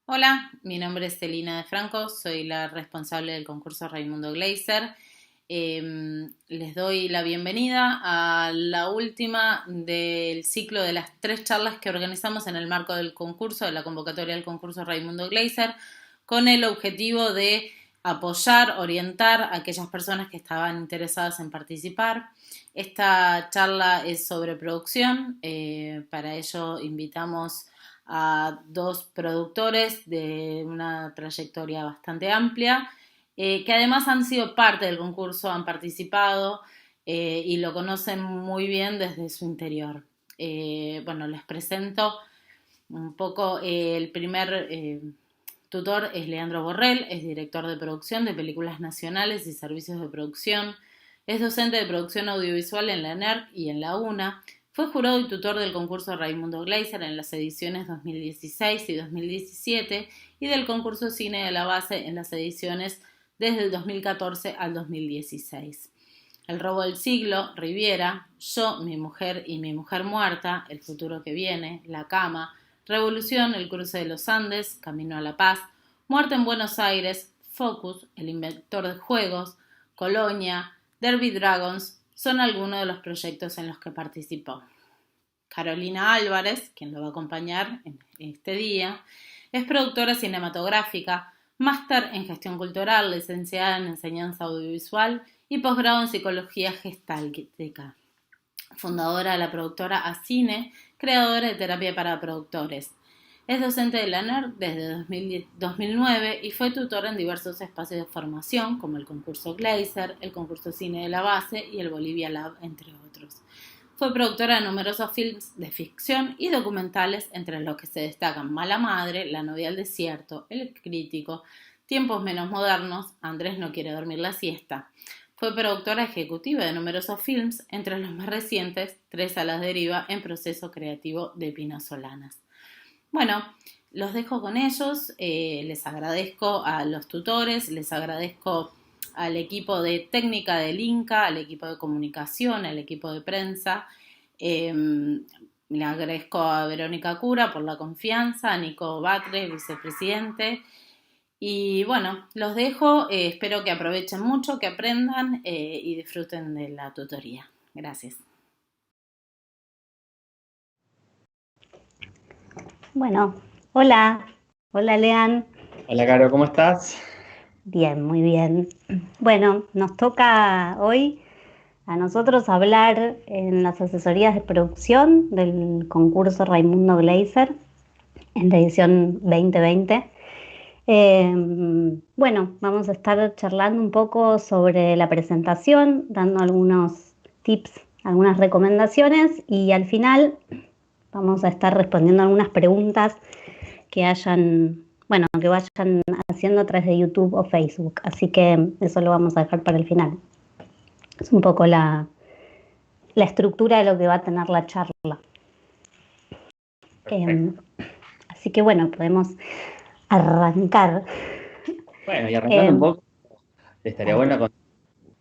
Hola, mi nombre es Celina de Franco, soy la responsable del concurso Raimundo Gleiser. Les doy la bienvenida a la última del ciclo de las 3 charlas que organizamos en el marco del concurso, de la convocatoria del concurso Raimundo Gleiser, con el objetivo de apoyar, orientar a aquellas personas que estaban interesadas en participar. Esta charla es sobre producción, para ello invitamos a 2 productores de una trayectoria bastante amplia, que además han sido parte del concurso, han participado y lo conocen muy bien desde su interior. Bueno, les presento un poco. El primer tutor es Leandro Borrell, es director de producción de películas nacionales y servicios de producción, es docente de producción audiovisual en la ENERC y en la UNA. Fue jurado y tutor del concurso Raimundo Gleiser en las ediciones 2016 y 2017 y del concurso Cine de la Base en las ediciones desde el 2014 al 2016. El robo del siglo, Riviera, Yo, mi mujer y mi mujer muerta, El futuro que viene, La cama, Revolución, El cruce de los Andes, Camino a la paz, Muerte en Buenos Aires, Focus, El inventor de juegos, Colonia, Derby Dragons, son algunos de los proyectos en los que participó. Carolina Álvarez, quien lo va a acompañar en este día, es productora cinematográfica, máster en gestión cultural, licenciada en enseñanza audiovisual y posgrado en psicología gestáltica. Fundadora de la productora Acine, creadora de terapia para productores. Es docente de la NERC desde 2009 y fue tutora en diversos espacios de formación, como el concurso Gleiser, el concurso Cine de la Base y el Bolivia Lab, entre otros. Fue productora de numerosos films de ficción y documentales, entre los que se destacan Mala Madre, La novia del desierto, El crítico, Tiempos menos modernos, Andrés no quiere dormir la siesta. Fue productora ejecutiva de numerosos films, entre los más recientes, Tres a la deriva, en proceso creativo de Pino Solanas. Bueno, los dejo con ellos, les agradezco a los tutores, les agradezco al equipo de técnica del Inca, al equipo de comunicación, al equipo de prensa. Le agradezco a Verónica Cura por la confianza, a Nico Batre, vicepresidente. Y bueno, los dejo, espero que aprovechen mucho, que aprendan y disfruten de la tutoría. Gracias. Bueno, hola, hola Lean. Hola, Caro, ¿cómo estás? Bien, muy bien. Bueno, nos toca hoy a nosotros hablar en las asesorías de producción del concurso Raimundo Gleiser en la edición 2020. Bueno, vamos a estar charlando un poco sobre la presentación, dando algunos tips, algunas recomendaciones y al final vamos a estar respondiendo algunas preguntas que que vayan haciendo a través de YouTube o Facebook. Así que eso lo vamos a dejar para el final. Es un poco la estructura de lo que va a tener la charla. Perfecto. Así que bueno, podemos arrancar. Bueno, y arrancando un Eh, poco, estaría bueno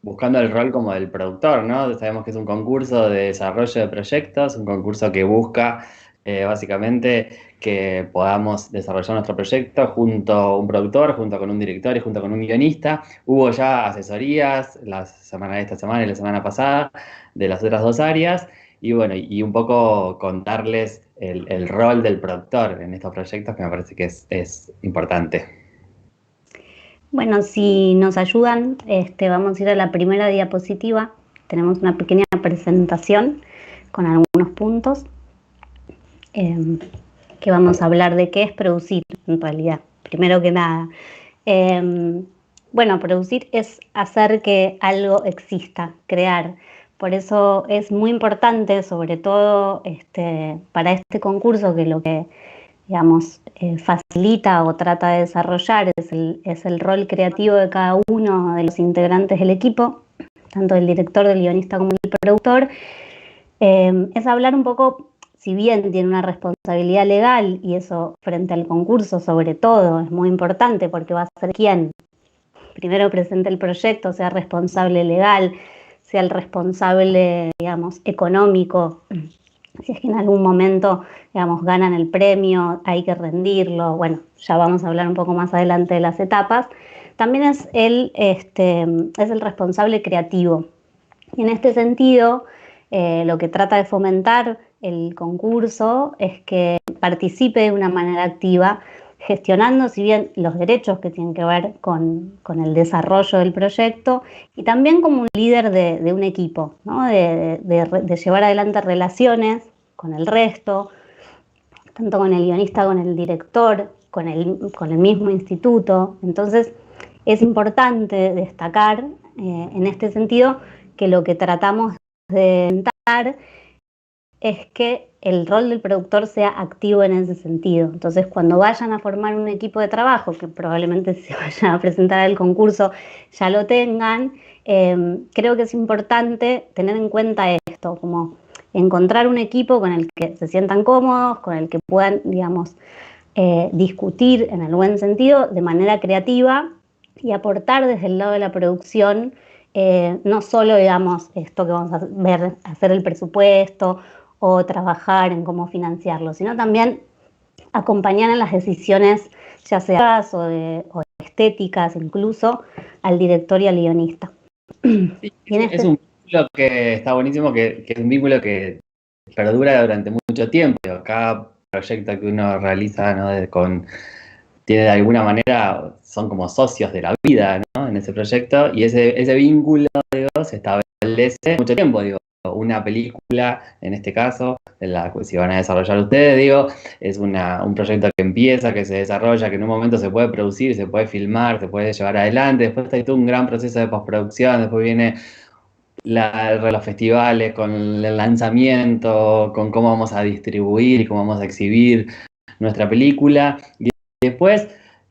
buscando el rol como del productor, ¿no? Sabemos que es un concurso de desarrollo de proyectos, un concurso que busca básicamente que podamos desarrollar nuestro proyecto junto a un productor, junto con un director y junto con un guionista. Hubo ya asesorías esta semana y la semana pasada de las otras 2 áreas. Y bueno, y un poco contarles el rol del productor en estos proyectos que me parece que es importante. bueno, si nos ayudan, vamos a ir a la primera diapositiva. Tenemos una pequeña presentación con algunos puntos. Que vamos a hablar de qué es producir en realidad, primero que nada. Bueno, producir es hacer que algo exista, crear. Por eso es muy importante, sobre todo para este concurso, que lo que digamos, facilita o trata de desarrollar es el rol creativo de cada uno de los integrantes del equipo, tanto el director, del guionista como el productor. Es hablar un poco, si bien tiene una responsabilidad legal, y eso frente al concurso sobre todo es muy importante porque va a ser quien primero presente el proyecto, sea responsable legal, sea el responsable, digamos, económico si es que en algún momento, digamos, ganan el premio, hay que rendirlo, bueno, ya vamos a hablar un poco más adelante de las etapas. También es el responsable creativo. Y en este sentido, lo que trata de fomentar el concurso es que participe de una manera activa, gestionando, si bien los derechos que tienen que ver con el desarrollo del proyecto, y también como un líder de un equipo, ¿no? de llevar adelante relaciones con el resto, tanto con el guionista, con el director, con el mismo instituto. Entonces, es importante destacar en este sentido que lo que tratamos de intentar es que el rol del productor sea activo en ese sentido. Entonces, cuando vayan a formar un equipo de trabajo, que probablemente se vayan a presentar al concurso ya lo tengan, creo que es importante tener en cuenta esto, como encontrar un equipo con el que se sientan cómodos, con el que puedan, digamos, discutir en el buen sentido, de manera creativa, y aportar desde el lado de la producción, no solo, digamos, esto que vamos a ver, hacer el presupuesto o trabajar en cómo financiarlo, sino también acompañar en las decisiones, ya sea o estéticas incluso, al director y al guionista. Sí, es un vínculo que está buenísimo, que es un vínculo que perdura durante mucho tiempo. Cada proyecto que uno realiza, ¿no? Tiene de alguna manera, son como socios de la vida, ¿no? En ese proyecto, y ese vínculo, digo, se establece mucho tiempo, digo. Una película, en este caso, si van a desarrollar ustedes, digo, es un proyecto que empieza, que se desarrolla, que en un momento se puede producir, se puede filmar, se puede llevar adelante, después hay todo un gran proceso de postproducción, después viene los festivales, con el lanzamiento, con cómo vamos a distribuir y cómo vamos a exhibir nuestra película. Y después,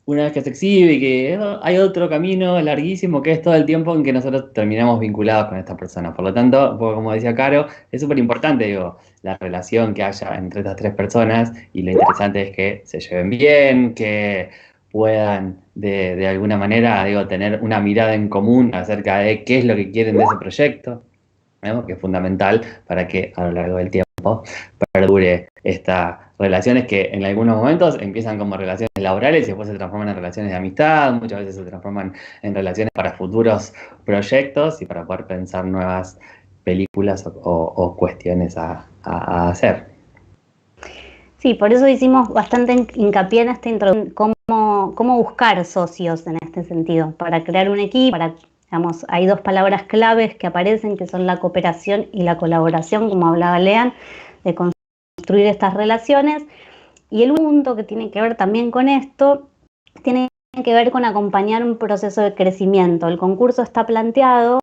una vez que se exhibe, que hay otro camino larguísimo, que es todo el tiempo en que nosotros terminamos vinculados con esta persona. Por lo tanto, como decía Caro, es súper importante, digo, la relación que haya entre estas tres personas, y lo interesante es que se lleven bien, que puedan de alguna manera, digo, tener una mirada en común acerca de qué es lo que quieren de ese proyecto, ¿no? Que es fundamental para que a lo largo del tiempo perdure estas relaciones que en algunos momentos empiezan como relaciones laborales y después se transforman en relaciones de amistad, muchas veces se transforman en relaciones para futuros proyectos y para poder pensar nuevas películas o cuestiones a hacer. Sí, por eso hicimos bastante hincapié en esta introducción, cómo buscar socios en este sentido, para crear un equipo, digamos, hay dos palabras claves que aparecen, que son la cooperación y la colaboración, como hablaba Lean, de construir estas relaciones. Y el punto que tiene que ver también con esto, tiene que ver con acompañar un proceso de crecimiento. El concurso está planteado,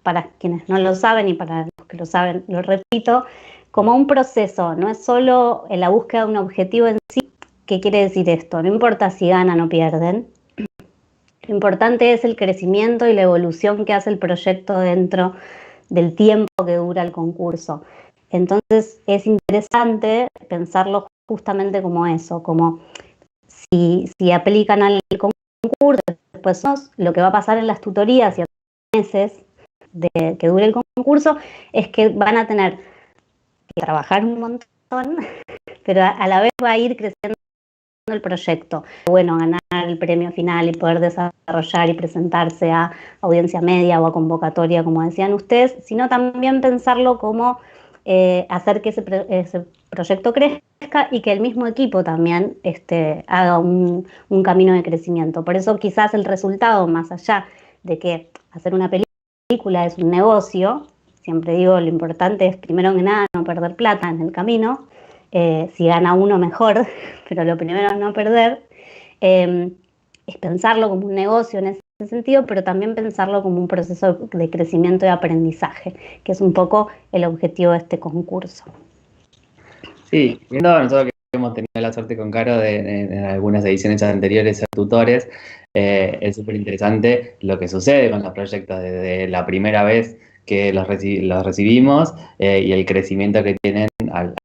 para quienes no lo saben y para los que lo saben, lo repito, como un proceso, no es solo la búsqueda de un objetivo en sí. ¿Qué quiere decir esto? No importa si ganan o pierden, lo importante es el crecimiento y la evolución que hace el proyecto dentro del tiempo que dura el concurso. Entonces es interesante pensarlo justamente como eso, como si aplican al concurso, después lo que va a pasar en las tutorías y en los meses que dure el concurso es que van a tener que trabajar un montón, pero a la vez va a ir creciendo el proyecto. Bueno, ganar el premio final y poder desarrollar y presentarse a audiencia media o a convocatoria, como decían ustedes, sino también pensarlo como hacer que ese proyecto crezca y que el mismo equipo también haga un camino de crecimiento. Por eso quizás el resultado, más allá de que hacer una película es un negocio, siempre digo, lo importante es primero que nada no perder plata en el camino. Si gana uno mejor, pero lo primero es no perder, es pensarlo como un negocio en ese sentido, pero también pensarlo como un proceso de crecimiento y aprendizaje, que es un poco el objetivo de este concurso. Sí, viendo nosotros que hemos tenido la suerte con Caro en algunas ediciones anteriores ser tutores, es súper interesante lo que sucede con los proyectos desde la primera vez que los recibimos y el crecimiento que tienen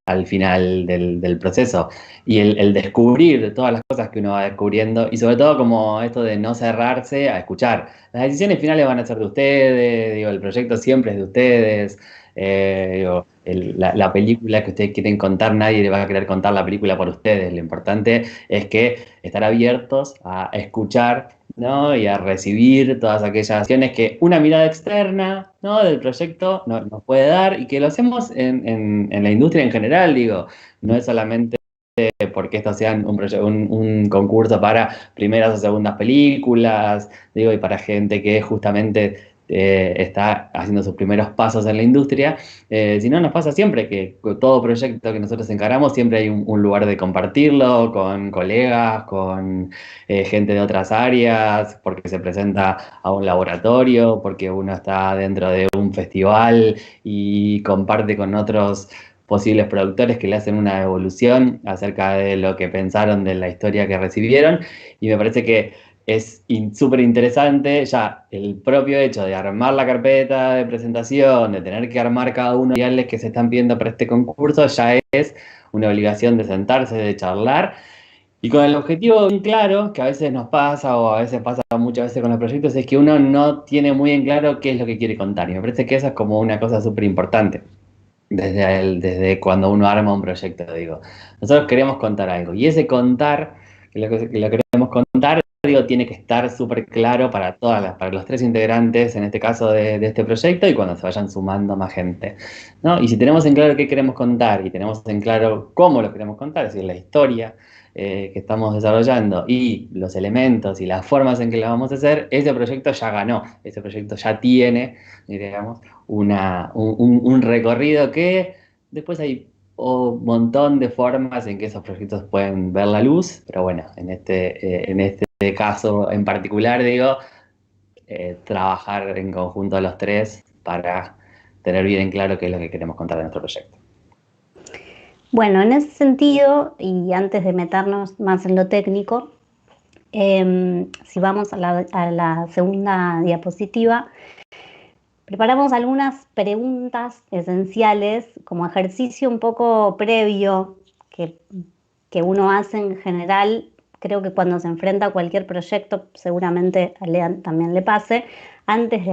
al final del proceso. Y el descubrir todas las cosas que uno va descubriendo y sobre todo como esto de no cerrarse a escuchar. Las decisiones finales van a ser de ustedes, digo, el proyecto siempre es de ustedes. la película que ustedes quieren contar, nadie le va a querer contar la película por ustedes. Lo importante es que estar abiertos a escuchar, ¿no? Y a recibir todas aquellas acciones que una mirada externa, ¿no? Del proyecto nos puede dar, y que lo hacemos en la industria en general, digo, no es solamente porque esto sea un concurso para primeras o segundas películas, digo, y para gente que justamente está haciendo sus primeros pasos en la industria, si no, nos pasa siempre que con todo proyecto que nosotros encaramos, siempre hay un lugar de compartirlo con colegas, con gente de otras áreas, porque se presenta a un laboratorio, porque uno está dentro de un festival y comparte con otros posibles productores que le hacen una evolución acerca de lo que pensaron de la historia que recibieron, y me parece que es súper interesante ya el propio hecho de armar la carpeta de presentación, de tener que armar cada uno de los materiales que se están pidiendo para este concurso, ya es una obligación de sentarse, de charlar, y con el objetivo bien claro, que a veces nos pasa, o a veces pasa muchas veces con los proyectos, es que uno no tiene muy en claro qué es lo que quiere contar, y me parece que eso es como una cosa súper importante. Desde cuando uno arma un proyecto, digo, nosotros queremos contar algo, y ese contar, que lo queremos contar, digo, tiene que estar súper claro para para los tres integrantes, en este caso de este proyecto, y cuando se vayan sumando más gente, ¿no? Y si tenemos en claro qué queremos contar, y tenemos en claro cómo lo queremos contar, es decir, la historia que estamos desarrollando, y los elementos y las formas en que la vamos a hacer, ese proyecto ya ganó, ese proyecto ya tiene, digamos, un recorrido que después hay un montón de formas en que esos proyectos pueden ver la luz, pero bueno, en este caso en particular, digo, trabajar en conjunto los tres para tener bien en claro qué es lo que queremos contar de nuestro proyecto. Bueno, en ese sentido, y antes de meternos más en lo técnico, si vamos a la segunda diapositiva, preparamos algunas preguntas esenciales como ejercicio un poco previo que uno hace en general. Creo que cuando se enfrenta a cualquier proyecto, seguramente a Lean también le pase, antes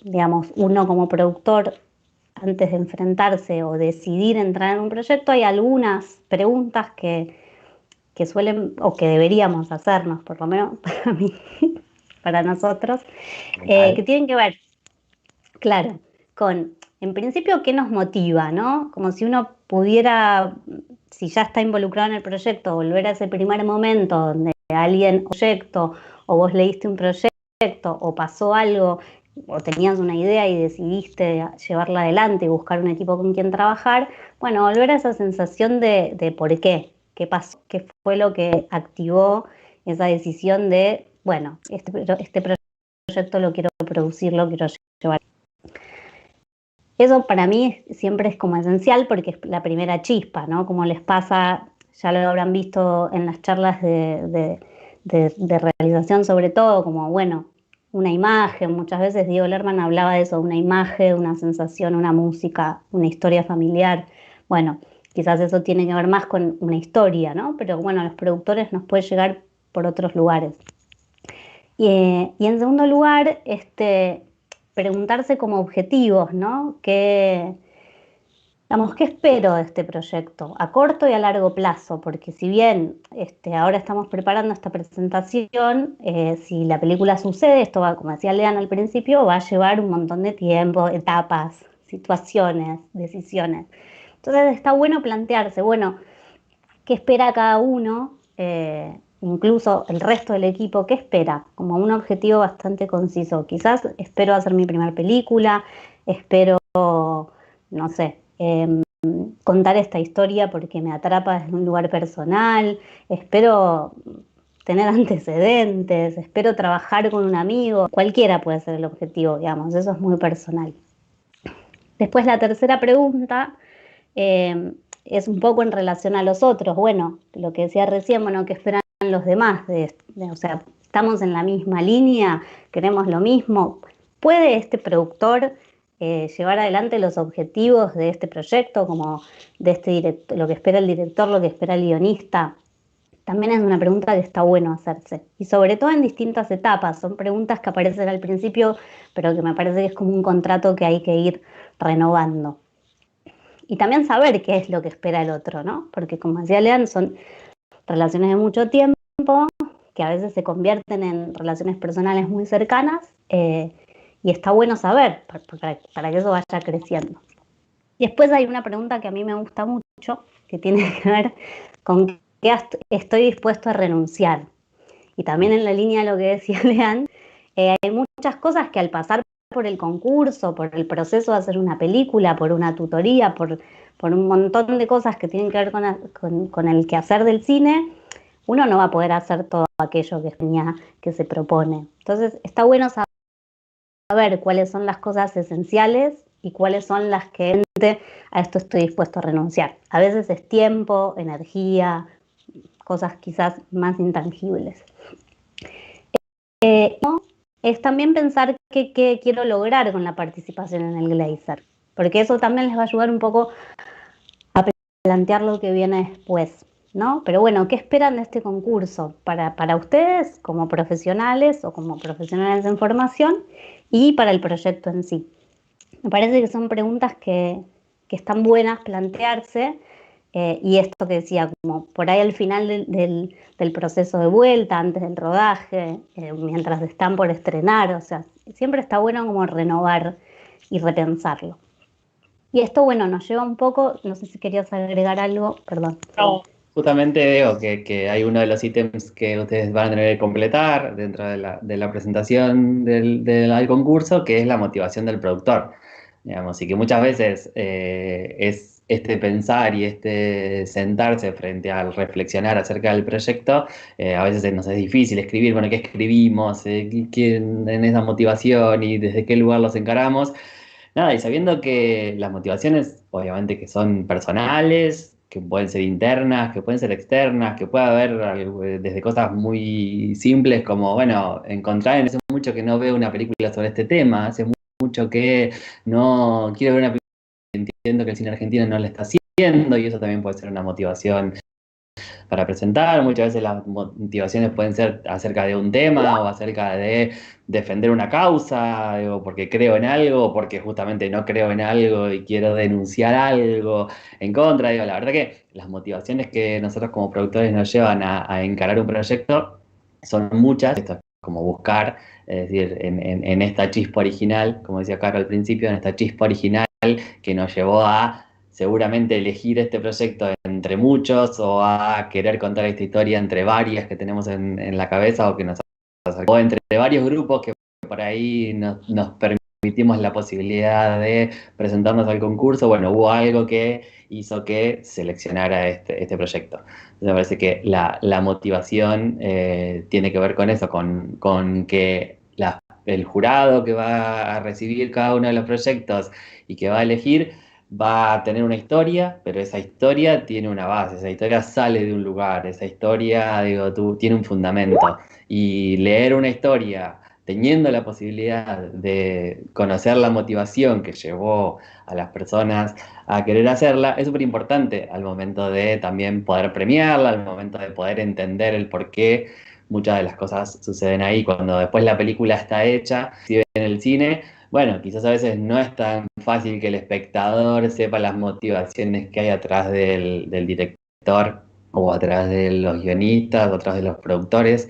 digamos, uno como productor, antes de enfrentarse o decidir entrar en un proyecto, hay algunas preguntas que suelen, o que deberíamos hacernos, por lo menos para mí, para nosotros, que tienen que ver, claro, con, en principio, qué nos motiva, ¿no? Como si uno pudiera, si ya está involucrado en el proyecto, volver a ese primer momento donde alguien, proyecto, o vos leíste un proyecto, o pasó algo, o tenías una idea y decidiste llevarla adelante y buscar un equipo con quien trabajar. Bueno, volver a esa sensación de por qué pasó, qué fue lo que activó esa decisión de, bueno, este proyecto lo quiero producir, lo quiero llevar. Eso para mí siempre es como esencial porque es la primera chispa, ¿no? Como les pasa, ya lo habrán visto en las charlas de realización, sobre todo, como, bueno, una imagen. Muchas veces Diego Lerman hablaba de eso, una imagen, una sensación, una música, una historia familiar. Bueno, quizás eso tiene que ver más con una historia, ¿no? Pero bueno, a los productores nos puede llegar por otros lugares. Y en segundo lugar, preguntarse como objetivos, ¿no? ¿Qué espero de este proyecto a corto y a largo plazo? Porque si bien ahora estamos preparando esta presentación, si la película sucede, esto va, como decía Lean al principio, va a llevar un montón de tiempo, etapas, situaciones, decisiones. Entonces está bueno plantearse, bueno, ¿qué espera cada uno? Incluso el resto del equipo, ¿qué espera? Como un objetivo bastante conciso. Quizás espero hacer mi primera película, espero, no sé, contar esta historia porque me atrapa desde un lugar personal, espero tener antecedentes, espero trabajar con un amigo. Cualquiera puede ser el objetivo, digamos, eso es muy personal. Después la tercera pregunta es un poco en relación a los otros. Bueno, lo que decía recién, bueno, ¿qué esperan los demás? O sea, ¿estamos en la misma línea? ¿Queremos lo mismo? ¿Puede este productor llevar adelante los objetivos de este proyecto, como de este director, lo que espera el director, lo que espera el guionista? También es una pregunta que está bueno hacerse. Y sobre todo en distintas etapas. Son preguntas que aparecen al principio, pero que me parece que es como un contrato que hay que ir renovando. y también saber qué es lo que espera el otro, ¿no? Porque como decía Lean, son relaciones de mucho tiempo que a veces se convierten en relaciones personales muy cercanas, y está bueno saber para que eso vaya creciendo. Y después hay una pregunta que a mí me gusta mucho, que tiene que ver con qué estoy dispuesto a renunciar. Y también en la línea de lo que decía Lean, hay muchas cosas que al pasar por el concurso, por el proceso de hacer una película, por una tutoría, por un montón de cosas que tienen que ver con el quehacer del cine, uno no va a poder hacer todo aquello que se propone. Entonces está bueno saber cuáles son las cosas esenciales y cuáles son las que a esto estoy dispuesto a renunciar. A veces es tiempo, energía, cosas quizás más intangibles. No, es también pensar qué quiero lograr con la participación en el Glaser, porque eso también les va a ayudar un poco a plantear lo que viene después, ¿no? Pero bueno, ¿qué esperan de este concurso para ustedes como profesionales o como profesionales en formación y para el proyecto en sí? Me parece que son preguntas que están buenas plantearse, y esto que decía, como por ahí al final del proceso de vuelta, antes del rodaje, mientras están por estrenar, o sea, siempre está bueno como renovar y repensarlo. Y esto, bueno, nos lleva un poco, no sé si querías agregar algo, perdón. No, justamente digo que hay uno de los ítems que ustedes van a tener que completar dentro de la presentación del concurso, que es la motivación del productor, digamos, y que muchas veces es este pensar y este sentarse frente al reflexionar acerca del proyecto, a veces nos es difícil escribir, bueno, ¿qué escribimos? ¿Quién en esa motivación y desde qué lugar los encaramos? Nada, y sabiendo que las motivaciones, obviamente, que son personales, que pueden ser internas, que pueden ser externas, que puede haber desde cosas muy simples como, bueno, encontrar en ese mucho que no veo una película sobre este tema, hace mucho que no quiero ver una película, entiendo que el cine argentino no lo está haciendo, y eso también puede ser una motivación para presentar. Muchas veces las motivaciones pueden ser acerca de un tema o acerca de defender una causa, o porque creo en algo, o porque justamente no creo en algo y quiero denunciar algo en contra. Digo, la verdad que las motivaciones que nosotros como productores nos llevan a encarar un proyecto son muchas. Esto es como buscar, es decir, en esta chispa original, como decía Caro al principio, en esta chispa original que nos llevó a seguramente elegir este proyecto entre muchos, o a querer contar esta historia entre varias que tenemos en la cabeza, o que nos acercó entre varios grupos que por ahí nos permitimos la posibilidad de presentarnos al concurso. Bueno, hubo algo que hizo que seleccionara este proyecto. Entonces me parece que la motivación tiene que ver con eso, con que el jurado que va a recibir cada uno de los proyectos y que va a elegir va a tener una historia, pero esa historia tiene una base, esa historia sale de un lugar, esa historia, digo, tiene un fundamento. Y leer una historia teniendo la posibilidad de conocer la motivación que llevó a las personas a querer hacerla, es súper importante al momento de también poder premiarla, al momento de poder entender el por qué muchas de las cosas suceden ahí. Cuando después la película está hecha, si ven en el cine, bueno, quizás a veces no es tan fácil que el espectador sepa las motivaciones que hay atrás del director, o atrás de los guionistas, o atrás de los productores,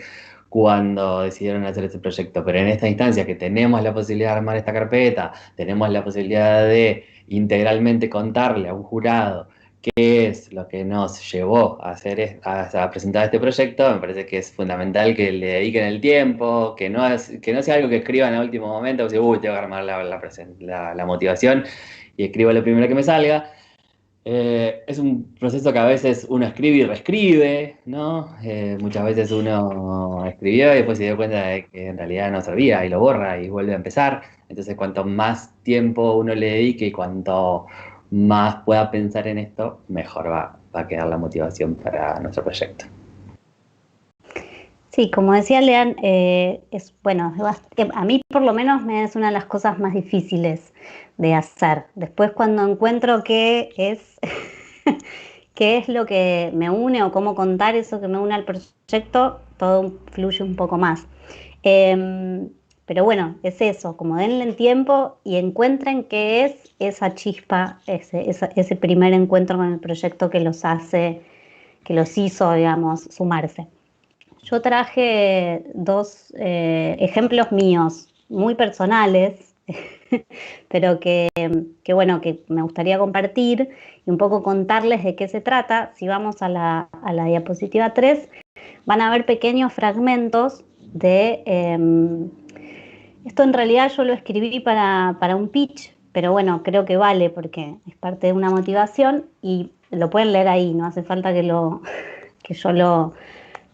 cuando decidieron hacer este proyecto. Pero en esta instancia que tenemos la posibilidad de armar esta carpeta, tenemos la posibilidad de integralmente contarle a un jurado qué es lo que nos llevó a a presentar este proyecto, me parece que es fundamental que le dediquen el tiempo, que no sea algo que escriban a último momento, que uy, tengo que armar la motivación y escribo lo primero que me salga. Es un proceso que a veces uno escribe y reescribe, ¿no? Muchas veces uno escribió y después se dio cuenta de que en realidad no servía, y lo borra y vuelve a empezar. Entonces, cuanto más tiempo uno le dedique y cuanto más pueda pensar en esto, mejor va a quedar la motivación para nuestro proyecto. Sí, como decía Lean, es bueno, a mí por lo menos me es una de las cosas más difíciles de hacer. Después cuando encuentro qué es, qué es lo que me une o cómo contar eso que me une al proyecto, todo fluye un poco más. Pero bueno, es eso, como denle el tiempo y encuentren qué es esa chispa, ese primer encuentro con el proyecto que los hace, que los hizo, digamos, sumarse. Yo traje dos ejemplos míos, muy personales, pero bueno, que me gustaría compartir y un poco contarles de qué se trata. Si vamos a la diapositiva 3, van a ver pequeños fragmentos de... esto en realidad yo lo escribí para un pitch, pero bueno, creo que vale porque es parte de una motivación y lo pueden leer ahí, no hace falta que yo lo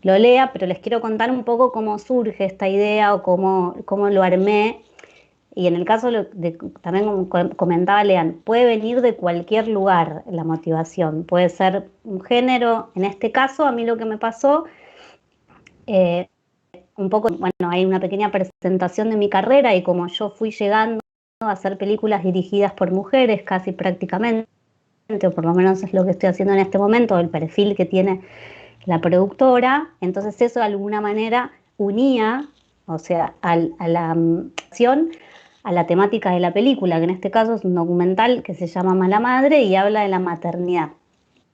lea, pero les quiero contar un poco cómo surge esta idea o cómo lo armé. Y en el caso también como comentaba Lean, puede venir de cualquier lugar la motivación, puede ser un género. En este caso, a mí lo que me pasó, un poco, bueno, hay una pequeña presentación de mi carrera y como yo fui llegando a hacer películas dirigidas por mujeres casi prácticamente, o por lo menos es lo que estoy haciendo en este momento, el perfil que tiene la productora, entonces eso de alguna manera unía, o sea, a la acción, a la temática de la película, que en este caso es un documental que se llama Mala Madre y habla de la maternidad.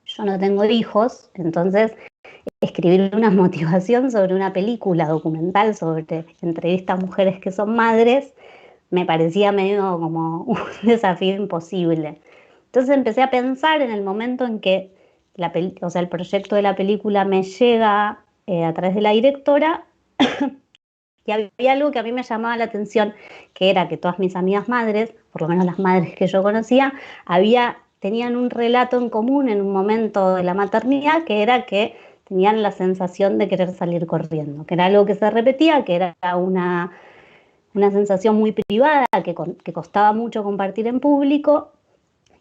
Yo no tengo hijos, entonces escribir una motivación sobre una película documental sobre entrevistas a mujeres que son madres me parecía medio como un desafío imposible. Entonces empecé a pensar en el momento en que el proyecto de la película me llega a través de la directora y había algo que a mí me llamaba la atención, que era que todas mis amigas madres, por lo menos las madres que yo conocía, tenían un relato en común en un momento de la maternidad, que era que tenían la sensación de querer salir corriendo, que era algo que se repetía, que era una sensación muy privada, que costaba mucho compartir en público,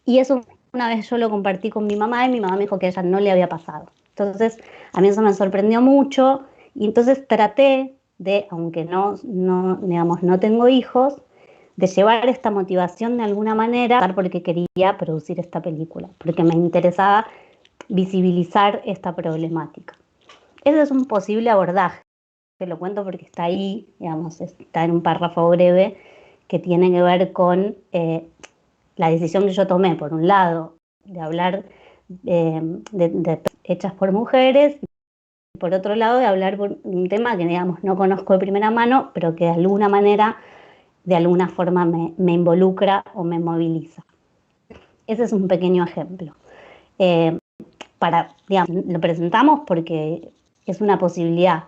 y eso una vez yo lo compartí con mi mamá y mi mamá me dijo que a ella no le había pasado. Entonces, a mí eso me sorprendió mucho y entonces traté de, aunque digamos, no tengo hijos, de llevar esta motivación de alguna manera porque quería producir esta película, porque me interesaba visibilizar esta problemática. Ese es un posible abordaje, te lo cuento porque está ahí, digamos, está en un párrafo breve que tiene que ver con la decisión que yo tomé, por un lado, de hablar de hechas por mujeres, y por otro lado, de hablar por un tema que, digamos, no conozco de primera mano, pero que de alguna manera, de alguna forma me involucra o me moviliza. Ese es un pequeño ejemplo. Digamos, lo presentamos porque es una posibilidad.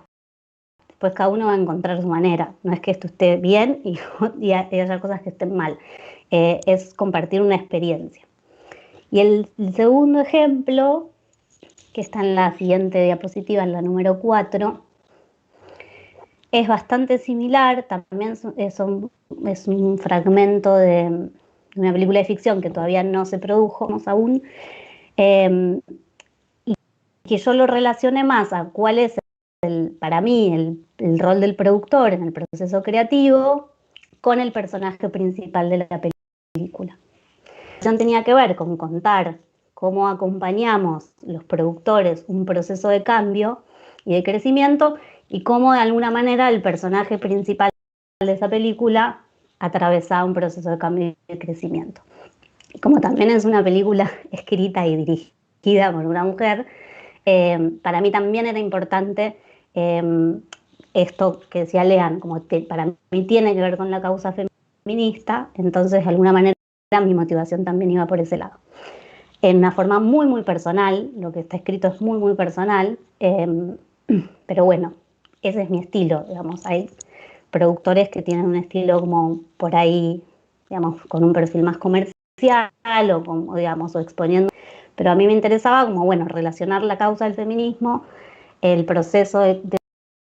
Después cada uno va a encontrar su manera. No es que esto esté bien y haya cosas que estén mal. Es compartir una experiencia. Y el segundo ejemplo, que está en la siguiente diapositiva, en la número 4, es bastante similar, también es un fragmento de una película de ficción que todavía no se produjo aún, y que yo lo relacioné más a cuál es para mí el rol del productor en el proceso creativo con el personaje principal de la película. Tenía que ver con contar cómo acompañamos los productores un proceso de cambio y de crecimiento y cómo de alguna manera el personaje principal de esa película atravesaba un proceso de cambio y de crecimiento. Y como también es una película escrita y dirigida por una mujer, para mí también era importante esto que decía Lean, para mí tiene que ver con la causa feminista, entonces de alguna manera mi motivación también iba por ese lado. En una forma muy, muy personal, lo que está escrito es muy, muy personal, pero bueno, ese es mi estilo, digamos. Hay productores que tienen un estilo como por ahí, digamos, con un perfil más comercial o, como, digamos, o exponiendo, pero a mí me interesaba como, bueno, relacionar la causa del feminismo, el proceso de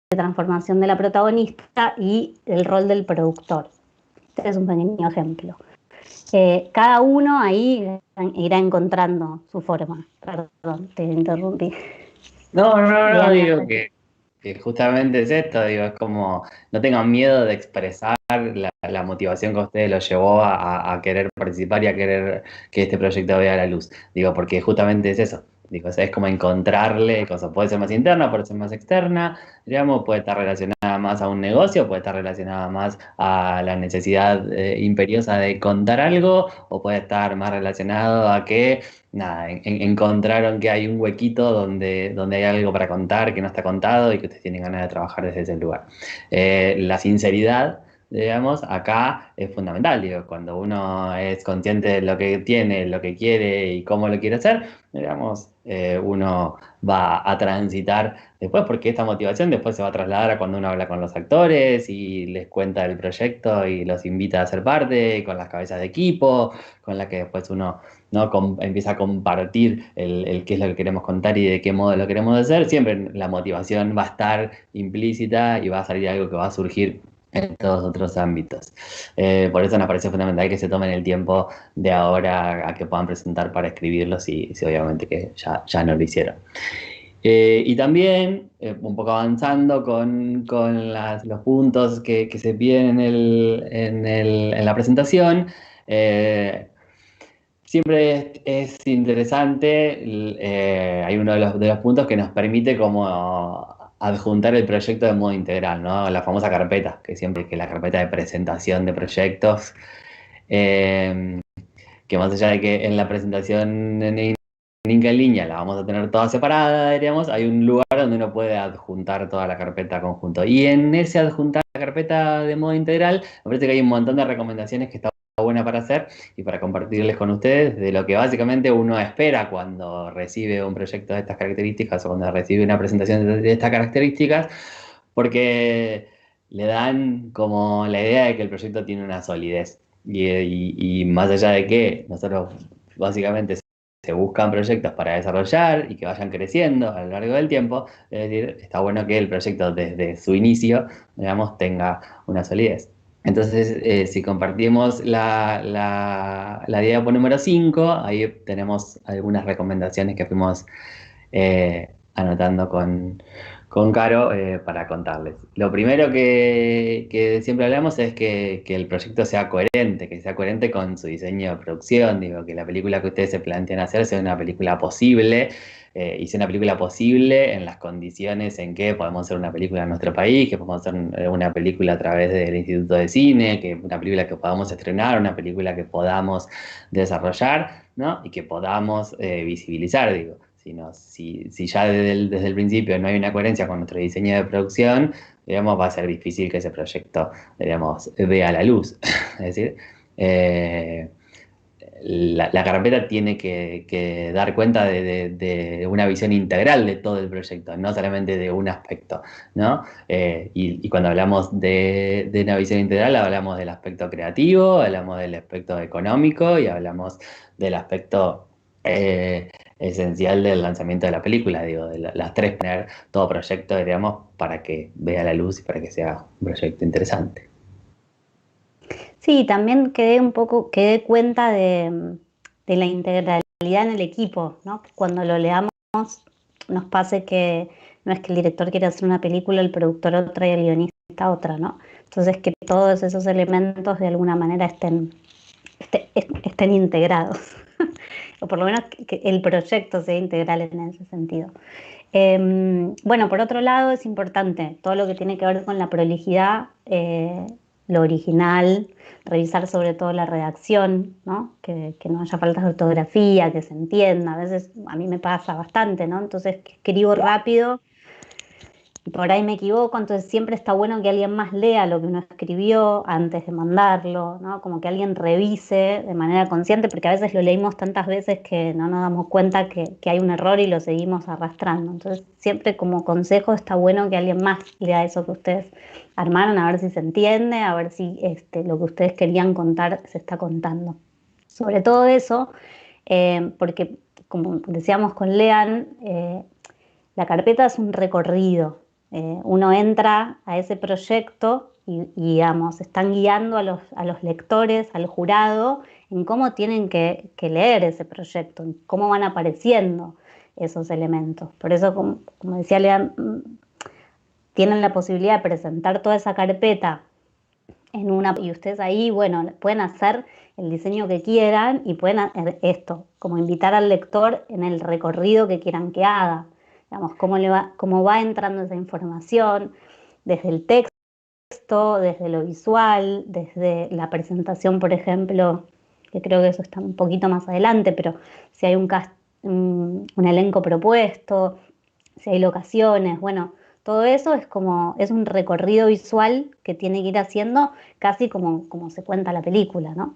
transformación de la protagonista y el rol del productor. Este es un pequeño ejemplo. Cada uno ahí irá encontrando su forma. Perdón, te interrumpí. No, digo que justamente es esto, digo, es como, no tengan miedo de expresar la motivación que a ustedes los llevó a querer participar y a querer que este proyecto vea la luz. Digo, porque justamente es eso. Digo, o sea, es como encontrarle cosas. Puede ser más interna, puede ser más externa, digamos, puede estar relacionada más a un negocio, puede estar relacionada más a la necesidad imperiosa de contar algo, o puede estar más relacionado a que, nada, encontraron que hay un huequito donde hay algo para contar que no está contado y que ustedes tienen ganas de trabajar desde ese lugar. La sinceridad, digamos, acá es fundamental, digo, cuando uno es consciente de lo que tiene, lo que quiere y cómo lo quiere hacer, digamos, uno va a transitar después, porque esta motivación después se va a trasladar a cuando uno habla con los actores y les cuenta el proyecto y los invita a ser parte, con las cabezas de equipo, con la que después uno, ¿no?, empieza a compartir el qué es lo que queremos contar y de qué modo lo queremos hacer. Siempre la motivación va a estar implícita y va a salir algo que va a surgir en todos otros ámbitos. Por eso nos parece fundamental que se tomen el tiempo de ahora a que puedan presentar para escribirlos si obviamente que ya no lo hicieron. Y también, un poco avanzando con los puntos que se piden en la presentación, siempre es interesante, hay uno de los puntos que nos permite como adjuntar el proyecto de modo integral, ¿no? La famosa carpeta, que siempre que la carpeta de presentación de proyectos, eh, que más allá de que en la presentación en línea la vamos a tener toda separada, diríamos, hay un lugar donde uno puede adjuntar toda la carpeta conjunto. Y en ese adjuntar la carpeta de modo integral, me parece que hay un montón de recomendaciones que está buena para hacer y para compartirles con ustedes de lo que básicamente uno espera cuando recibe un proyecto de estas características o cuando recibe una presentación de estas características, porque le dan como la idea de que el proyecto tiene una solidez. Y más allá de que nosotros básicamente se buscan proyectos para desarrollar y que vayan creciendo a lo largo del tiempo, es decir, está bueno que el proyecto desde su inicio, digamos, tenga una solidez. Entonces, si compartimos la diapo número 5, ahí tenemos algunas recomendaciones que fuimos anotando con Caro para contarles. Lo primero que siempre hablamos es que el proyecto sea coherente, que sea coherente con su diseño de producción, digo, que la película que ustedes se plantean hacer sea una película posible, y sea una película posible en las condiciones en que podemos hacer una película en nuestro país, que podemos hacer una película a través del Instituto de Cine, que una película que podamos estrenar, una película que podamos desarrollar, ¿no? Y que podamos visibilizar, digo. Si ya desde el principio no hay una coherencia con nuestro diseño de producción, digamos, va a ser difícil que ese proyecto, digamos, vea la luz. Es decir, la carpeta tiene que dar cuenta de una visión integral de todo el proyecto, no solamente de un aspecto, ¿no? Y cuando hablamos de una visión integral, hablamos del aspecto creativo, hablamos del aspecto económico y hablamos del aspecto esencial del lanzamiento de la película, digo, de las tres, poner todo proyecto, digamos, para que vea la luz y para que sea un proyecto interesante. Sí, también quedé cuenta de la integralidad en el equipo, ¿no? Cuando lo leamos nos pase que no es que el director quiera hacer una película, el productor otra y el guionista otra, ¿no? Entonces que todos esos elementos de alguna manera estén integrados, o por lo menos que el proyecto sea integral en ese sentido. Bueno, por otro lado es importante todo lo que tiene que ver con la prolijidad, lo original, revisar sobre todo la redacción, ¿no? Que no haya faltas de ortografía, que se entienda. A veces a mí me pasa bastante, ¿no? Entonces escribo rápido y por ahí me equivoco, entonces siempre está bueno que alguien más lea lo que uno escribió antes de mandarlo, ¿no? Como que alguien revise de manera consciente, porque a veces lo leímos tantas veces que no nos damos cuenta que hay un error y lo seguimos arrastrando. Entonces siempre como consejo está bueno que alguien más lea eso que ustedes armaron, a ver si se entiende, a ver si lo que ustedes querían contar se está contando. Sobre todo eso, porque como decíamos con Lean, la carpeta es un recorrido. Uno entra a ese proyecto y, digamos, están guiando a los lectores, al jurado, en cómo tienen que leer ese proyecto, en cómo van apareciendo esos elementos. Por eso, como decía Lean, tienen la posibilidad de presentar toda esa carpeta y ustedes ahí, bueno, pueden hacer el diseño que quieran y pueden hacer esto, como invitar al lector en el recorrido que quieran que haga, digamos, cómo va entrando esa información, desde el texto, desde lo visual, desde la presentación, por ejemplo, que creo que eso está un poquito más adelante, pero si hay un elenco propuesto, si hay locaciones, bueno, todo eso es un recorrido visual que tiene que ir haciendo casi como se cuenta la película, ¿no?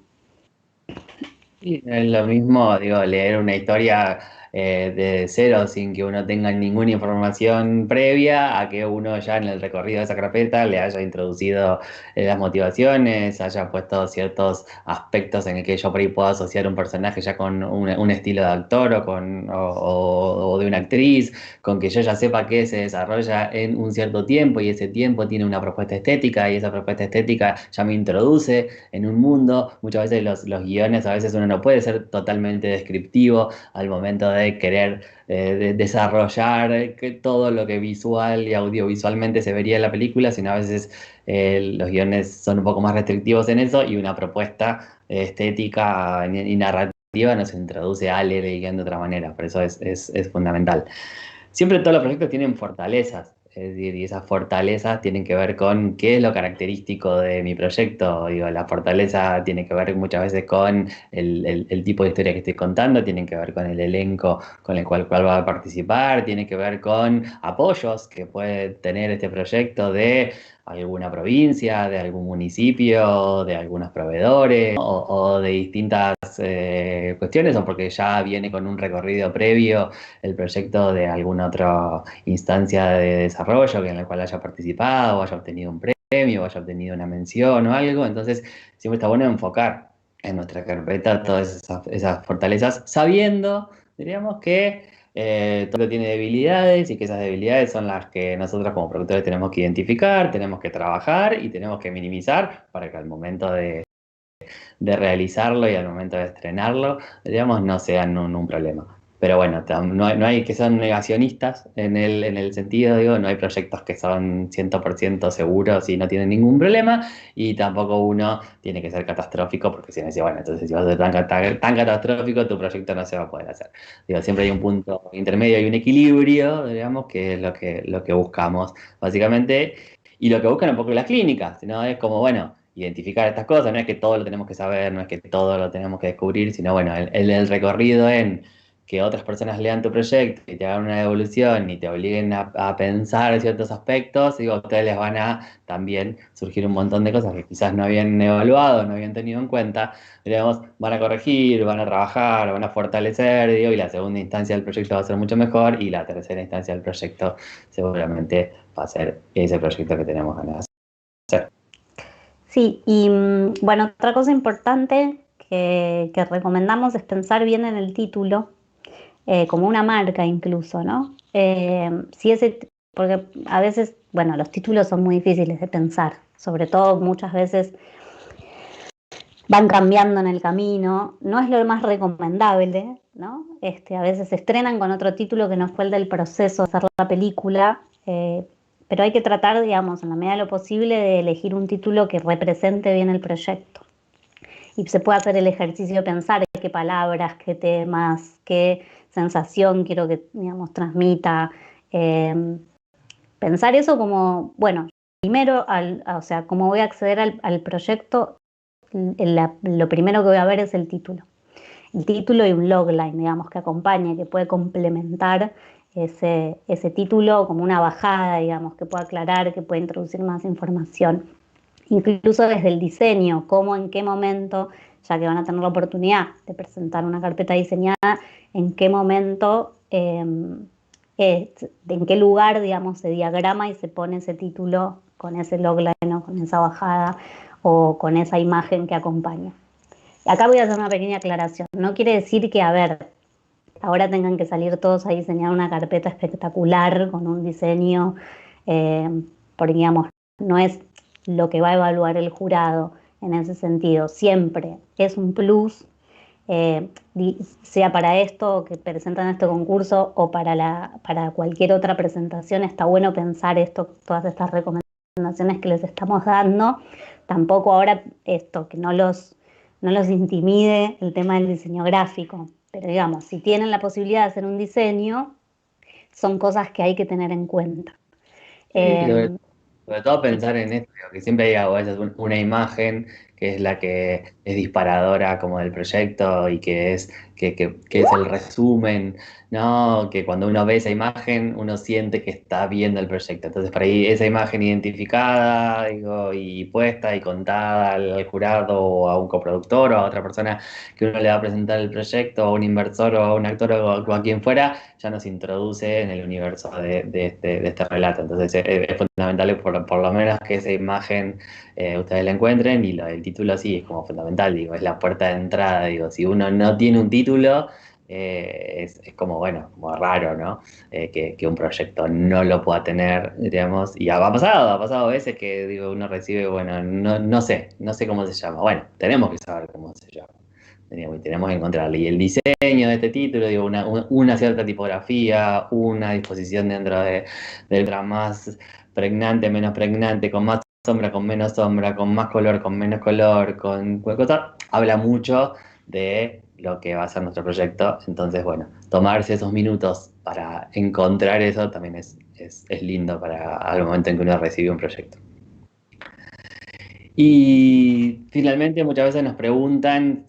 Y no es lo mismo, digo, leer una historia de cero sin que uno tenga ninguna información previa, a que uno ya en el recorrido de esa carpeta le haya introducido las motivaciones, haya puesto ciertos aspectos en el que yo por ahí puedo asociar un personaje ya con un estilo de actor o de una actriz, con que yo ya sepa que se desarrolla en un cierto tiempo y ese tiempo tiene una propuesta estética y esa propuesta estética ya me introduce en un mundo. Muchas veces los guiones, a veces uno no puede ser totalmente descriptivo al momento de querer desarrollar todo lo que visual y audiovisualmente se vería en la película, sino a veces los guiones son un poco más restrictivos en eso y una propuesta estética y narrativa nos introduce a leer el guión de otra manera, por eso es fundamental. Siempre todos los proyectos tienen fortalezas, es decir, y esas fortalezas tienen que ver con qué es lo característico de mi proyecto. Digo, la fortaleza tiene que ver muchas veces con el tipo de historia que estoy contando, tiene que ver con el elenco con el cual va a participar, tiene que ver con apoyos que puede tener este proyecto de alguna provincia, de algún municipio, de algunos proveedores o de distintas cuestiones, o porque ya viene con un recorrido previo el proyecto de alguna otra instancia de desarrollo en la cual haya participado, o haya obtenido un premio, o haya obtenido una mención o algo. Entonces, siempre está bueno enfocar en nuestra carpeta todas esas fortalezas, sabiendo, diríamos, que todo tiene debilidades y que esas debilidades son las que nosotros como productores tenemos que identificar, tenemos que trabajar y tenemos que minimizar para que al momento de realizarlo y al momento de estrenarlo, digamos, no sean un problema. Pero bueno, no hay que ser negacionistas en el sentido, digo, no hay proyectos que son 100% seguros y no tienen ningún problema, y tampoco uno tiene que ser catastrófico, porque si no dice, bueno, entonces si vas a ser tan catastrófico, tu proyecto no se va a poder hacer. Digo, siempre hay un punto intermedio, hay un equilibrio, digamos, que es lo que buscamos, básicamente, y lo que buscan un poco las clínicas, ¿no? Es como, bueno, identificar estas cosas, no es que todo lo tenemos que saber, no es que todo lo tenemos que descubrir, sino bueno, el recorrido en que otras personas lean tu proyecto y te hagan una devolución y te obliguen a pensar ciertos aspectos, digo, a ustedes les van a también surgir un montón de cosas que quizás no habían evaluado, no habían tenido en cuenta, digamos, van a corregir, van a trabajar, van a fortalecer, digo, y la segunda instancia del proyecto va a ser mucho mejor y la tercera instancia del proyecto seguramente va a ser ese proyecto que tenemos ganas de hacer. Sí, y bueno, otra cosa importante que recomendamos es pensar bien en el título, como una marca incluso, ¿no? Porque a veces, bueno, los títulos son muy difíciles de pensar, sobre todo muchas veces van cambiando en el camino, no es lo más recomendable, ¿no? A veces se estrenan con otro título que no fue el del proceso de hacer la película, pero hay que tratar, digamos, en la medida de lo posible, de elegir un título que represente bien el proyecto. Y se puede hacer el ejercicio de pensar qué palabras, qué temas, qué sensación quiero que, digamos, transmita. Pensar eso como, bueno, primero, o sea, cómo voy a acceder al proyecto, lo primero que voy a ver es el título. El título y un logline, digamos, que acompañe, que puede complementar ese título como una bajada, digamos, que pueda aclarar, que pueda introducir más información. Incluso desde el diseño, cómo, en qué momento, ya que van a tener la oportunidad de presentar una carpeta diseñada, en qué momento, en qué lugar, digamos, se diagrama y se pone ese título con ese logline o con esa bajada o con esa imagen que acompaña. Acá voy a hacer una pequeña aclaración. No quiere decir que, a ver, ahora tengan que salir todos a diseñar una carpeta espectacular con un diseño, porque, digamos, no es lo que va a evaluar el jurado en ese sentido. Siempre es un plus, sea para esto que presentan este concurso o para cualquier otra presentación. Está bueno pensar todas estas recomendaciones que les estamos dando. Tampoco ahora que no no los intimide el tema del diseño gráfico. Pero digamos, si tienen la posibilidad de hacer un diseño, son cosas que hay que tener en cuenta. Sí, Eh, sobre todo pensar en esto, digo, que siempre hay a veces una imagen que es la que es disparadora como del proyecto y que es, que es el resumen, ¿no? Que cuando uno ve esa imagen, uno siente que está viendo el proyecto. Entonces, por ahí esa imagen identificada, digo, y puesta y contada al jurado o a un coproductor o a otra persona que uno le va a presentar el proyecto, o a un inversor o a un actor o a quien fuera, ya nos introduce en el universo de este relato. Entonces es fundamental por lo menos que esa imagen ustedes la encuentren y el título sí es como fundamental, digo, es la puerta de entrada, digo, si uno no tiene un título, es como, bueno, como raro, ¿no? Que un proyecto no lo pueda tener, digamos, y ha pasado a veces que, digo, uno recibe, bueno, no sé cómo se llama, bueno, tenemos que saber cómo se llama. Tenemos que encontrarle. Y el diseño de este título, digo, una cierta tipografía, una disposición dentro de letra más pregnante, menos pregnante, con más sombra, con menos sombra, con más color, con menos color, con cualquier cosa, habla mucho de lo que va a ser nuestro proyecto. Entonces, bueno, tomarse esos minutos para encontrar eso también es lindo para al momento en que uno recibe un proyecto. Y finalmente muchas veces nos preguntan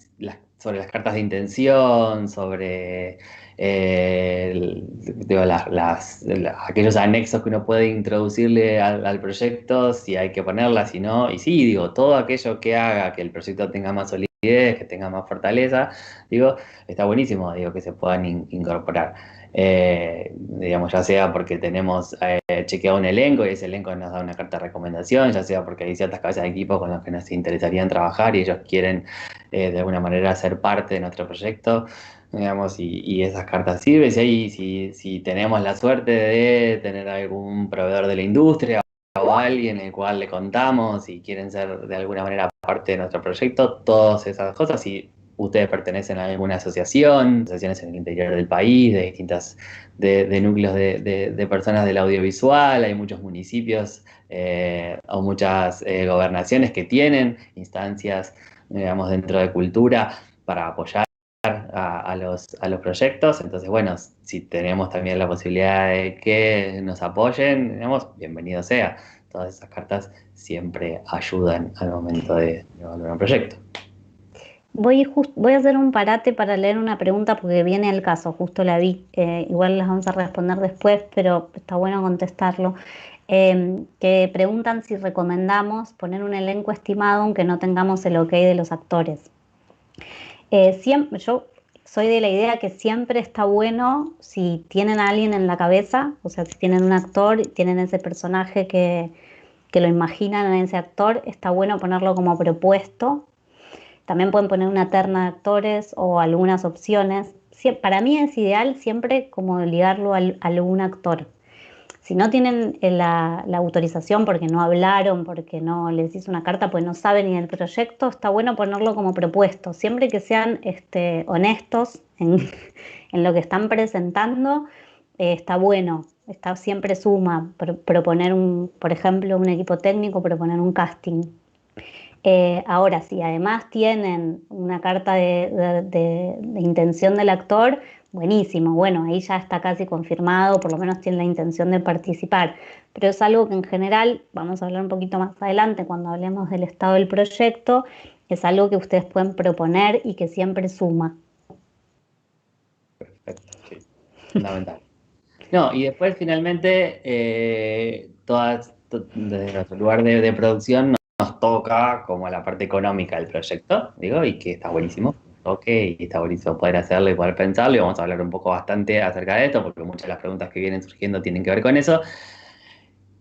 sobre las cartas de intención, sobre digo, aquellos anexos que uno puede introducirle al proyecto, si hay que ponerlas, si no. Y sí, digo, todo aquello que haga que el proyecto tenga más solidez, que tenga más fortaleza, digo, está buenísimo, digo, que se puedan incorporar. Digamos, ya sea porque tenemos chequeado un elenco y ese elenco nos da una carta de recomendación, ya sea porque hay ciertas cabezas de equipo con los que nos interesarían trabajar y ellos quieren de alguna manera ser parte de nuestro proyecto, digamos, y esas cartas sirven. Si tenemos la suerte de tener algún proveedor de la industria o alguien el cual le contamos y quieren ser de alguna manera parte de nuestro proyecto, todas esas cosas, si ustedes pertenecen a alguna asociación, asociaciones en el interior del país, de distintas, de núcleos de personas del audiovisual, hay muchos municipios o muchas gobernaciones que tienen instancias, digamos, dentro de cultura para apoyar a los proyectos. Entonces, bueno, si tenemos también la posibilidad de que nos apoyen, digamos, bienvenido sea. Todas esas cartas siempre ayudan al momento de evaluar un proyecto. voy a hacer un parate para leer una pregunta porque viene al caso, justo la vi. Igual las vamos a responder después, pero está bueno contestarlo. Que preguntan si recomendamos poner un elenco estimado aunque no tengamos el ok de los actores. Yo soy de la idea que siempre está bueno si tienen a alguien en la cabeza, o sea, si tienen un actor, tienen ese personaje que lo imaginan en ese actor, está bueno ponerlo como propuesto. También pueden poner una terna de actores o algunas opciones. Para mí es ideal siempre como ligarlo a algún actor. Si no tienen la autorización porque no hablaron, porque no les hizo una carta, pues no saben ni del proyecto, está bueno ponerlo como propuesto. Siempre que sean honestos en, en lo que están presentando, está bueno. Siempre suma proponer por ejemplo, un equipo técnico, proponer un casting. Ahora, si además tienen una carta de intención del actor, buenísimo, bueno, ahí ya está casi confirmado, por lo menos tienen la intención de participar, pero es algo que en general, vamos a hablar un poquito más adelante cuando hablemos del estado del proyecto, es algo que ustedes pueden proponer y que siempre suma. Perfecto, sí, fundamental. No, y después finalmente, desde nuestro lugar de producción nos toca como la parte económica del proyecto, digo, y que está buenísimo, ok, y está buenísimo poder hacerlo y poder pensarlo, y vamos a hablar un poco bastante acerca de esto, porque muchas de las preguntas que vienen surgiendo tienen que ver con eso.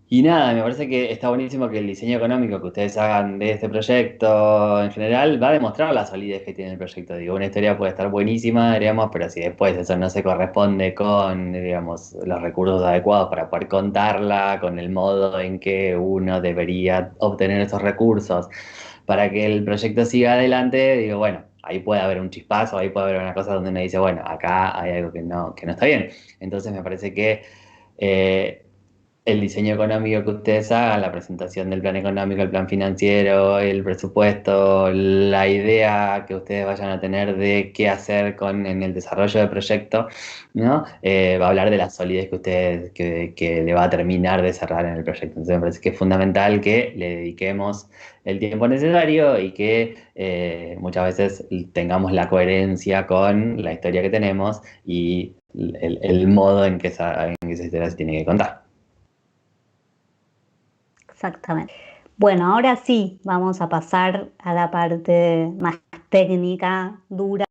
Y nada, me parece que está buenísimo que el diseño económico que ustedes hagan de este proyecto en general va a demostrar la solidez que tiene el proyecto. Digo, una historia puede estar buenísima, diríamos, pero si después eso no se corresponde con, digamos, los recursos adecuados para poder contarla, con el modo en que uno debería obtener esos recursos para que el proyecto siga adelante, digo, bueno, ahí puede haber un chispazo, ahí puede haber una cosa donde uno dice, bueno, acá hay algo que no está bien. Entonces me parece que... eh, el diseño económico que ustedes hagan, la presentación del plan económico, el plan financiero, el presupuesto, la idea que ustedes vayan a tener de qué hacer en el desarrollo del proyecto, ¿no? Va a hablar de la solidez que ustedes, que le va a terminar de cerrar en el proyecto. Entonces me parece que es fundamental que le dediquemos el tiempo necesario y que muchas veces tengamos la coherencia con la historia que tenemos y el modo en que esa historia se tiene que contar. Exactamente. Bueno, ahora sí, vamos a pasar a la parte más técnica, dura.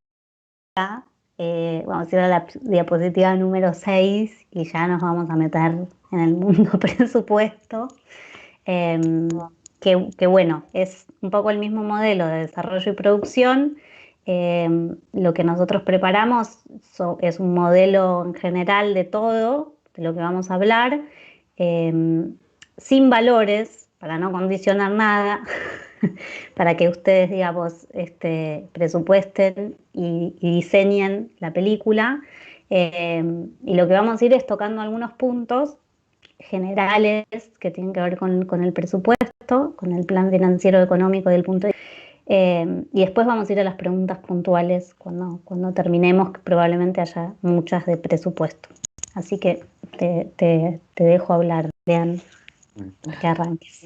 Vamos a ir a la diapositiva número 6 y ya nos vamos a meter en el mundo presupuesto. Que bueno, es un poco el mismo modelo de desarrollo y producción. Lo que nosotros preparamos es un modelo en general de todo, de lo que vamos a hablar, sin valores, para no condicionar nada, para que ustedes, digamos, presupuesten y diseñen la película. Y lo que vamos a ir es tocando algunos puntos generales que tienen que ver con el presupuesto, con el plan financiero económico del punto de vista. Y después vamos a ir a las preguntas puntuales cuando terminemos, que probablemente haya muchas de presupuesto. Así que te dejo hablar, Lean, que arranques.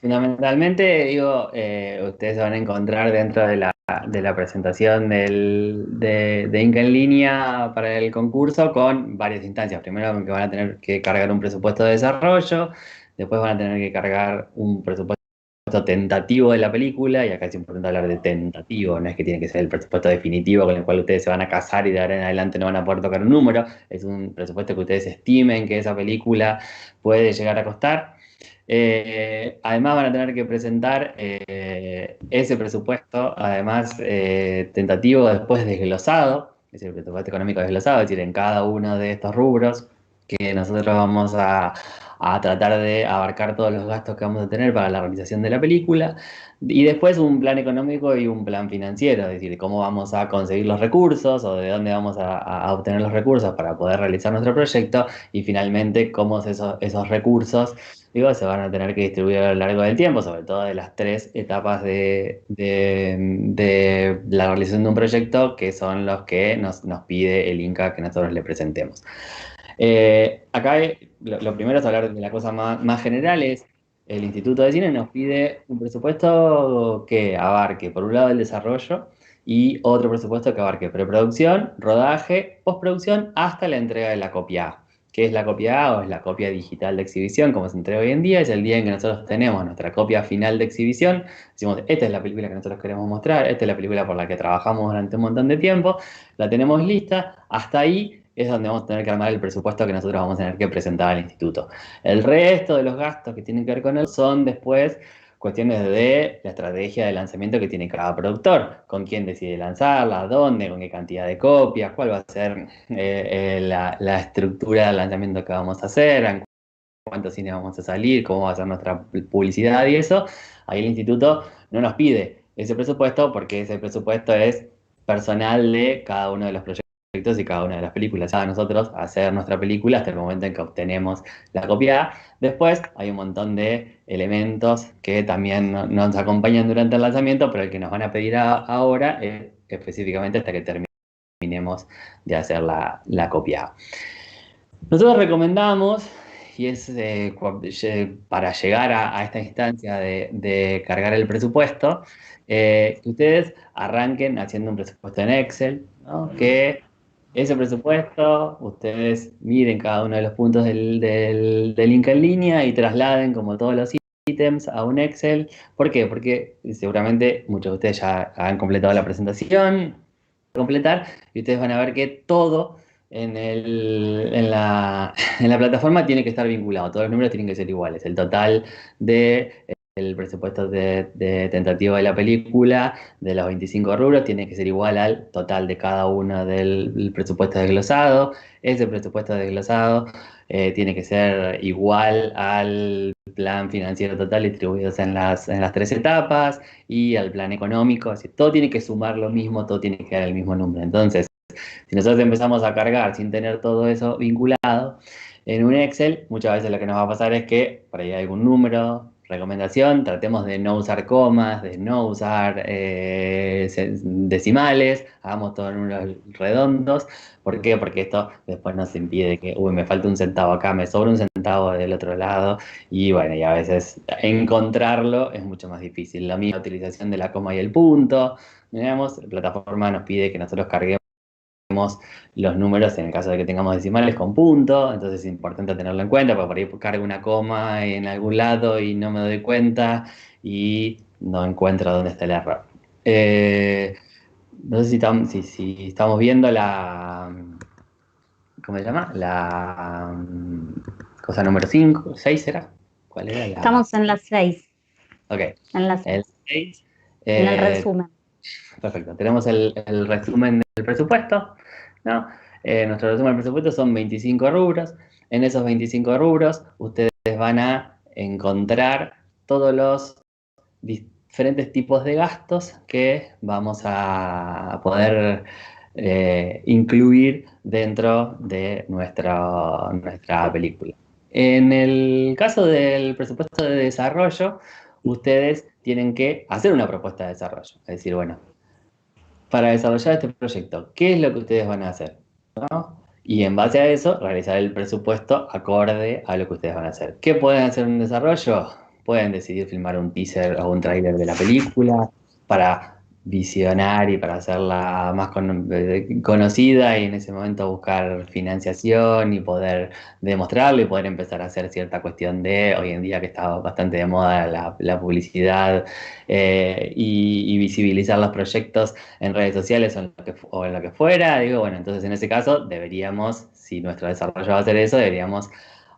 Fundamentalmente, digo, ustedes se van a encontrar dentro de la presentación de Inca en línea para el concurso con varias instancias. Primero que van a tener que cargar un presupuesto de desarrollo, después van a tener que cargar un presupuesto tentativo de la película, y acá es importante hablar de tentativo, no es que tiene que ser el presupuesto definitivo con el cual ustedes se van a casar y de ahora en adelante no van a poder tocar un número, es un presupuesto que ustedes estimen que esa película puede llegar a costar. Además van a tener que presentar ese presupuesto, además tentativo después desglosado, es decir, el presupuesto económico desglosado, es decir, en cada uno de estos rubros que nosotros vamos a tratar de abarcar todos los gastos que vamos a tener para la realización de la película, y después un plan económico y un plan financiero, es decir, cómo vamos a conseguir los recursos o de dónde vamos a obtener los recursos para poder realizar nuestro proyecto, y finalmente cómo esos recursos, digo, se van a tener que distribuir a lo largo del tiempo, sobre todo de las 3 etapas de la realización de un proyecto, que son los que nos pide el Inca que nosotros le presentemos. Acá lo primero es hablar de la cosa más general, es el Instituto de Cine nos pide un presupuesto que abarque, por un lado, el desarrollo y otro presupuesto que abarque preproducción, rodaje, postproducción, hasta la entrega de la copia A. ¿Qué es la copia A? O es la copia digital de exhibición, como se entrega hoy en día. Es el día en que nosotros tenemos nuestra copia final de exhibición. Decimos, esta es la película que nosotros queremos mostrar, esta es la película por la que trabajamos durante un montón de tiempo, la tenemos lista, hasta ahí es donde vamos a tener que armar el presupuesto que nosotros vamos a tener que presentar al instituto. El resto de los gastos que tienen que ver con él son después cuestiones de la estrategia de lanzamiento que tiene cada productor, con quién decide lanzarla, dónde, con qué cantidad de copias, cuál va a ser la estructura del lanzamiento que vamos a hacer, en cuántos cines vamos a salir, cómo va a ser nuestra publicidad y eso. Ahí el instituto no nos pide ese presupuesto porque ese presupuesto es personal de cada uno de los proyectos y cada una de las películas. A nosotros hacer nuestra película hasta el momento en que obtenemos la copia A. Después hay un montón de elementos que también nos acompañan durante el lanzamiento, pero el que nos van a pedir ahora es específicamente hasta que terminemos de hacer la copia A. Nosotros recomendamos, y es para llegar a esta instancia de cargar el presupuesto, que ustedes arranquen haciendo un presupuesto en Excel, ¿no? Que ese presupuesto, ustedes miren cada uno de los puntos del link en línea y trasladen como todos los ítems a un Excel. ¿Por qué? Porque seguramente muchos de ustedes ya han completado la presentación, completar, y ustedes van a ver que todo en la plataforma tiene que estar vinculado, todos los números tienen que ser iguales. El total del presupuesto de tentativo de la película, de los 25 rubros, tiene que ser igual al total de cada uno del presupuesto desglosado. Ese presupuesto desglosado tiene que ser igual al plan financiero total distribuidos en las 3 etapas y al plan económico. Así, todo tiene que sumar lo mismo, todo tiene que dar el mismo número. Entonces, si nosotros empezamos a cargar sin tener todo eso vinculado, En un Excel, muchas veces lo que nos va a pasar es que por ahí hay algún número, recomendación, tratemos de no usar comas, de no usar decimales, hagamos todos números redondos. ¿Por qué? Porque esto después nos impide que, uy, me falta un centavo acá, me sobra un centavo del otro lado, y bueno, y a veces encontrarlo es mucho más difícil. La misma utilización de la coma y el punto, digamos, la plataforma nos pide que nosotros carguemos los números en el caso de que tengamos decimales con punto, entonces es importante tenerlo en cuenta, porque por ahí cargo una coma en algún lado y no me doy cuenta y no encuentro dónde está el error. No sé si estamos viendo ¿cómo se llama? Cosa número 5, 6 será. ¿Cuál era la? Estamos en las 6. Ok, En las el 6. En el resumen. Perfecto, tenemos el resumen del presupuesto, ¿no? Nuestro resumen del presupuesto son 25 rubros. En esos 25 rubros, ustedes van a encontrar todos los diferentes tipos de gastos que vamos a poder incluir dentro de nuestra película. En el caso del presupuesto de desarrollo, ustedes tienen que hacer una propuesta de desarrollo. Es decir, bueno, para desarrollar este proyecto, ¿qué es lo que ustedes van a hacer? ¿No? Y en base a eso, realizar el presupuesto acorde a lo que ustedes van a hacer. ¿Qué pueden hacer en un desarrollo? Pueden decidir filmar un teaser o un tráiler de la película para visionar y para hacerla más conocida y en ese momento buscar financiación y poder demostrarlo y poder empezar a hacer cierta cuestión de, hoy en día que está bastante de moda la publicidad y visibilizar los proyectos en redes sociales o en lo que fuera. Digo, bueno, entonces en ese caso deberíamos, si nuestro desarrollo va a hacer eso, deberíamos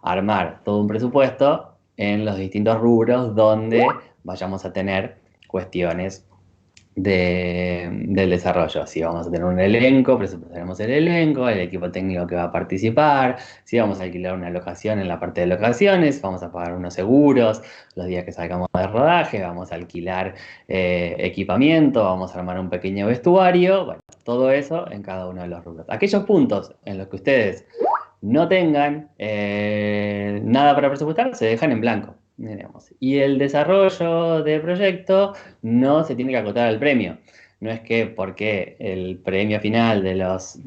armar todo un presupuesto en los distintos rubros donde vayamos a tener cuestiones del desarrollo. Si vamos a tener un elenco, presupuestaremos el elenco, el equipo técnico que va a participar, si vamos a alquilar una locación en la parte de locaciones, vamos a pagar unos seguros, los días que salgamos de rodaje, vamos a alquilar equipamiento, vamos a armar un pequeño vestuario, bueno, todo eso en cada uno de los rubros. Aquellos puntos en los que ustedes no tengan nada para presupuestar, se dejan en blanco. Digamos. Y el desarrollo de proyecto no se tiene que acotar al premio. No es que porque el premio final de los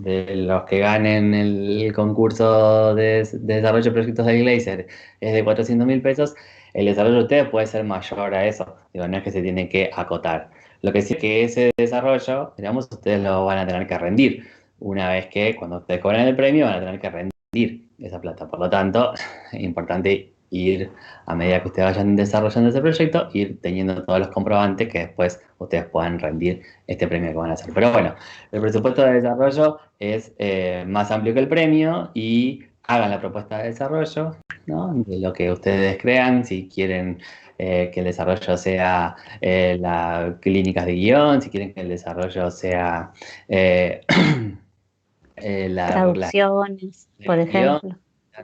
que ganen el concurso de desarrollo de proyectos de Glazer es de 400.000 pesos, el desarrollo de ustedes puede ser mayor a eso. Digo, no es que se tiene que acotar. Lo que sí es que ese desarrollo, digamos, ustedes lo van a tener que rendir. Una vez que cuando ustedes cobran el premio van a tener que rendir esa plata. Por lo tanto, es importante ir, a medida que ustedes vayan desarrollando ese proyecto, ir teniendo todos los comprobantes que después ustedes puedan rendir este premio que van a hacer. Pero bueno, el presupuesto de desarrollo es más amplio que el premio y hagan la propuesta de desarrollo, ¿no? De lo que ustedes crean, si quieren que el desarrollo sea las clínicas de guión, si quieren que el desarrollo sea Traducciones, por guión, ejemplo.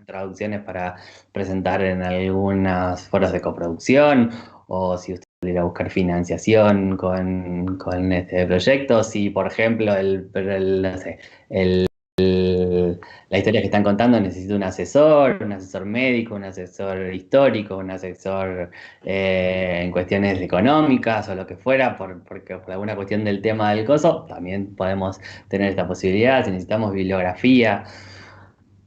traducciones para presentar en algunas foros de coproducción, o si usted quiere buscar financiación con este proyecto, si por ejemplo no sé, la historia que están contando necesita un asesor médico, un asesor histórico, un asesor en cuestiones económicas o lo que fuera, porque por alguna cuestión del tema del coso, también podemos tener esta posibilidad. Si necesitamos bibliografía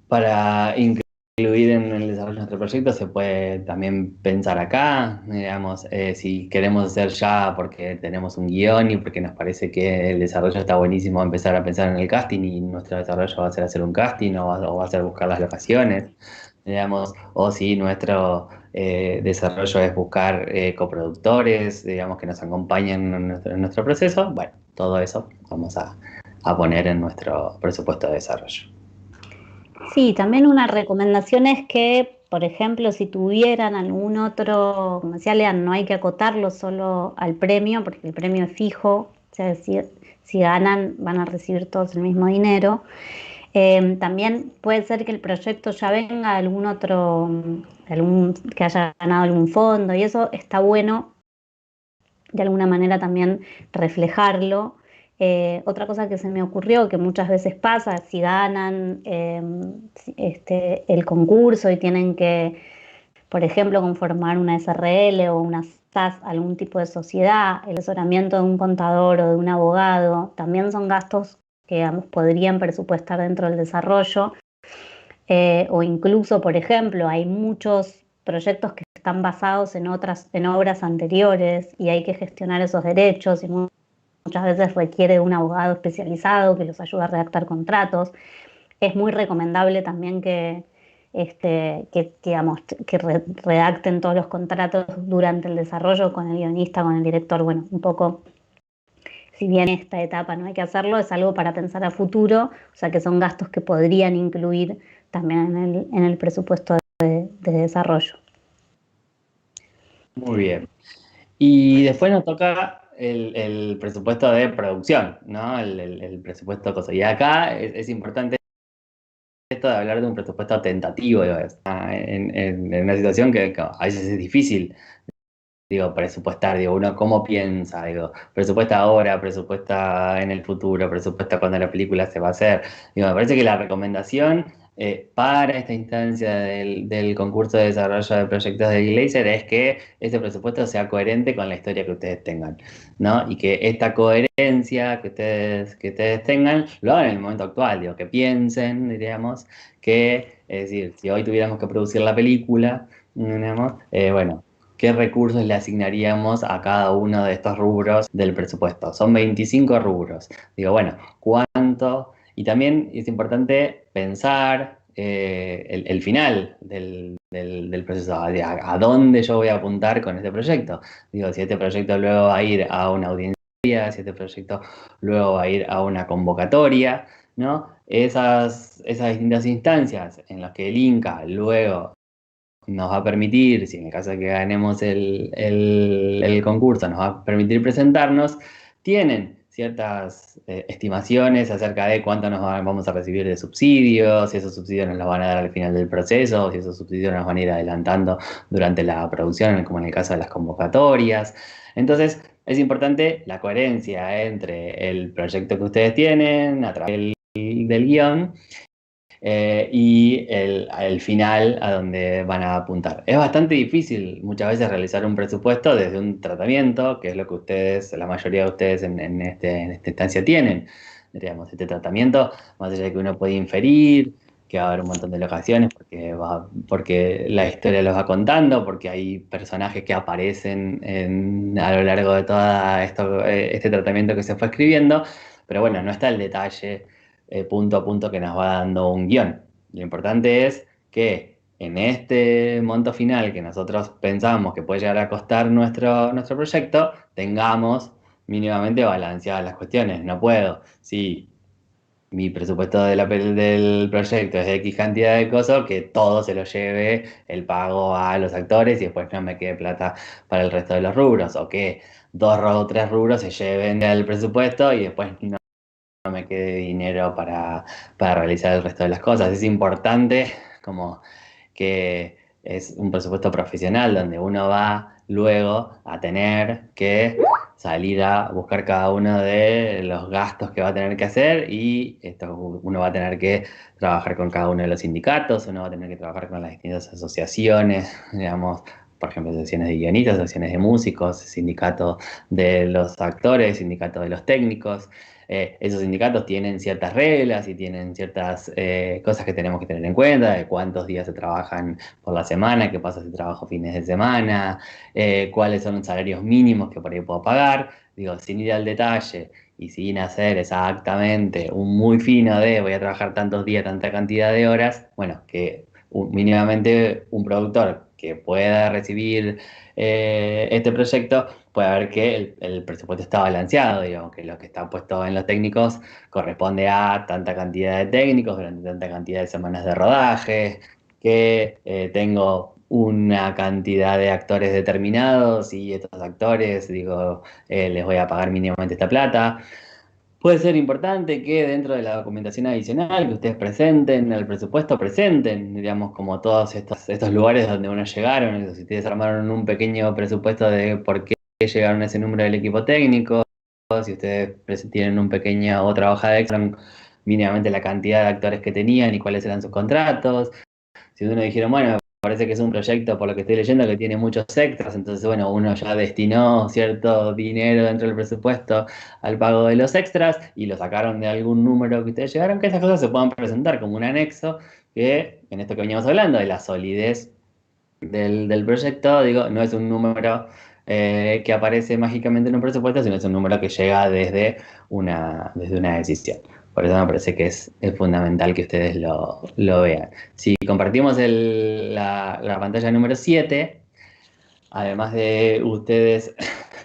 para incluir en el desarrollo de nuestro proyecto, se puede también pensar acá, digamos, si queremos hacer ya porque tenemos un guión y porque nos parece que el desarrollo está buenísimo, empezar a pensar en el casting y nuestro desarrollo va a ser hacer un casting o va a ser buscar las locaciones, digamos, o si nuestro desarrollo es buscar coproductores, digamos, que nos acompañen en nuestro proceso, bueno, todo eso vamos a poner en nuestro presupuesto de desarrollo. Sí, también una recomendación es que, por ejemplo, si tuvieran algún otro, como decía Lean, no hay que acotarlo solo al premio, porque el premio es fijo, o sea, si ganan van a recibir todos el mismo dinero. También puede ser que el proyecto ya venga de algún otro, que haya ganado algún fondo, y eso está bueno de alguna manera también reflejarlo Otra cosa que se me ocurrió, que muchas veces pasa, si ganan el concurso y tienen que, por ejemplo, conformar una SRL o una SAS, algún tipo de sociedad, el asesoramiento de un contador o de un abogado, también son gastos que, digamos, podrían presupuestar dentro del desarrollo. O incluso, por ejemplo, hay muchos proyectos que están basados en obras anteriores y hay que gestionar esos derechos y muchas veces requiere un abogado especializado que los ayude a redactar contratos. Es muy recomendable también digamos, que redacten todos los contratos durante el desarrollo con el guionista, con el director. Bueno, un poco, si bien esta etapa no hay que hacerlo, es algo para pensar a futuro, o sea que son gastos que podrían incluir también en el presupuesto de desarrollo. Muy bien. Y después nos toca el presupuesto de producción, ¿no? El presupuesto cosa. Y acá es importante esto de hablar de un presupuesto tentativo, digo, en una situación que a veces es difícil, digo, presupuestar, digo, uno cómo piensa, digo, presupuesta ahora, presupuesta en el futuro, presupuesta cuando la película se va a hacer. Digo, me parece que la recomendación para esta instancia del concurso de desarrollo de proyectos de Glazer es que ese presupuesto sea coherente con la historia que ustedes tengan, ¿no? Y que esta coherencia que ustedes tengan lo hagan en el momento actual, digo, que piensen, diríamos, es decir, si hoy tuviéramos que producir la película, digamos, bueno, ¿qué recursos le asignaríamos a cada uno de estos rubros del presupuesto? Son 25 rubros. Digo, bueno, ¿cuánto? Y también es importante pensar el final del proceso, a dónde yo voy a apuntar con este proyecto. Digo, si este proyecto luego va a ir a una audiencia, si este proyecto luego va a ir a una convocatoria, ¿no? Esas distintas instancias en las que el Inca luego nos va a permitir, si en el caso de que ganemos el concurso, nos va a permitir presentarnos, tienen ciertas estimaciones acerca de cuánto vamos a recibir de subsidios, si esos subsidios nos los van a dar al final del proceso, si esos subsidios nos van a ir adelantando durante la producción, como en el caso de las convocatorias. Entonces, es importante la coherencia entre el proyecto que ustedes tienen a través del guión y el final a donde van a apuntar. Es bastante difícil muchas veces realizar un presupuesto desde un tratamiento, que es lo que ustedes, la mayoría de ustedes en esta instancia tienen. Digamos, este tratamiento, más allá de que uno puede inferir que va a haber un montón de locaciones porque la historia los va contando, porque hay personajes que aparecen a lo largo de todo este tratamiento que se fue escribiendo, pero bueno, no está el detalle punto a punto que nos va dando un guión. Lo importante es que en este monto final que nosotros pensamos que puede llegar a costar nuestro proyecto, tengamos mínimamente balanceadas las cuestiones. No puedo, si mi presupuesto del proyecto es de X cantidad de cosas, que todo se lo lleve el pago a los actores y después no me quede plata para el resto de los rubros, o que dos o tres rubros se lleven del presupuesto y después no me quede dinero para realizar el resto de las cosas. Es importante como que es un presupuesto profesional donde uno va luego a tener que salir a buscar cada uno de los gastos que va a tener que hacer y uno va a tener que trabajar con cada uno de los sindicatos, uno va a tener que trabajar con las distintas asociaciones, digamos, por ejemplo, asociaciones de guionistas, asociaciones de músicos, sindicato de los actores, sindicato de los técnicos. Esos sindicatos tienen ciertas reglas y tienen ciertas cosas que tenemos que tener en cuenta, de cuántos días se trabajan por la semana, qué pasa si trabajo fines de semana, cuáles son los salarios mínimos que por ahí puedo pagar. Digo, sin ir al detalle y sin hacer exactamente un muy fino de voy a trabajar tantos días, tanta cantidad de horas, bueno, que mínimamente un productor que pueda recibir este proyecto puede ver que el presupuesto está balanceado, digamos, que lo que está puesto en los técnicos corresponde a tanta cantidad de técnicos durante tanta cantidad de semanas de rodaje, que tengo una cantidad de actores determinados y estos actores, digo, les voy a pagar mínimamente esta plata. Puede ser importante que dentro de la documentación adicional que ustedes presenten, el presupuesto presenten, digamos, como todos estos lugares donde uno llegaron, si ustedes armaron un pequeño presupuesto de por qué llegaron a ese número del equipo técnico, si ustedes tienen un pequeño otra hoja de Excel, mínimamente la cantidad de actores que tenían y cuáles eran sus contratos. Si uno dijeron, bueno, me parece que es un proyecto, por lo que estoy leyendo, que tiene muchos extras, entonces, bueno, uno ya destinó cierto dinero dentro del presupuesto al pago de los extras y lo sacaron de algún número que ustedes llegaron, que esas cosas se puedan presentar como un anexo, que en esto que veníamos hablando, de la solidez del proyecto, digo, no es un número que aparece mágicamente en un presupuesto, sino es un número que llega desde una decisión. Por eso me parece que es fundamental que ustedes lo vean. Si compartimos la pantalla número 7, además de ustedes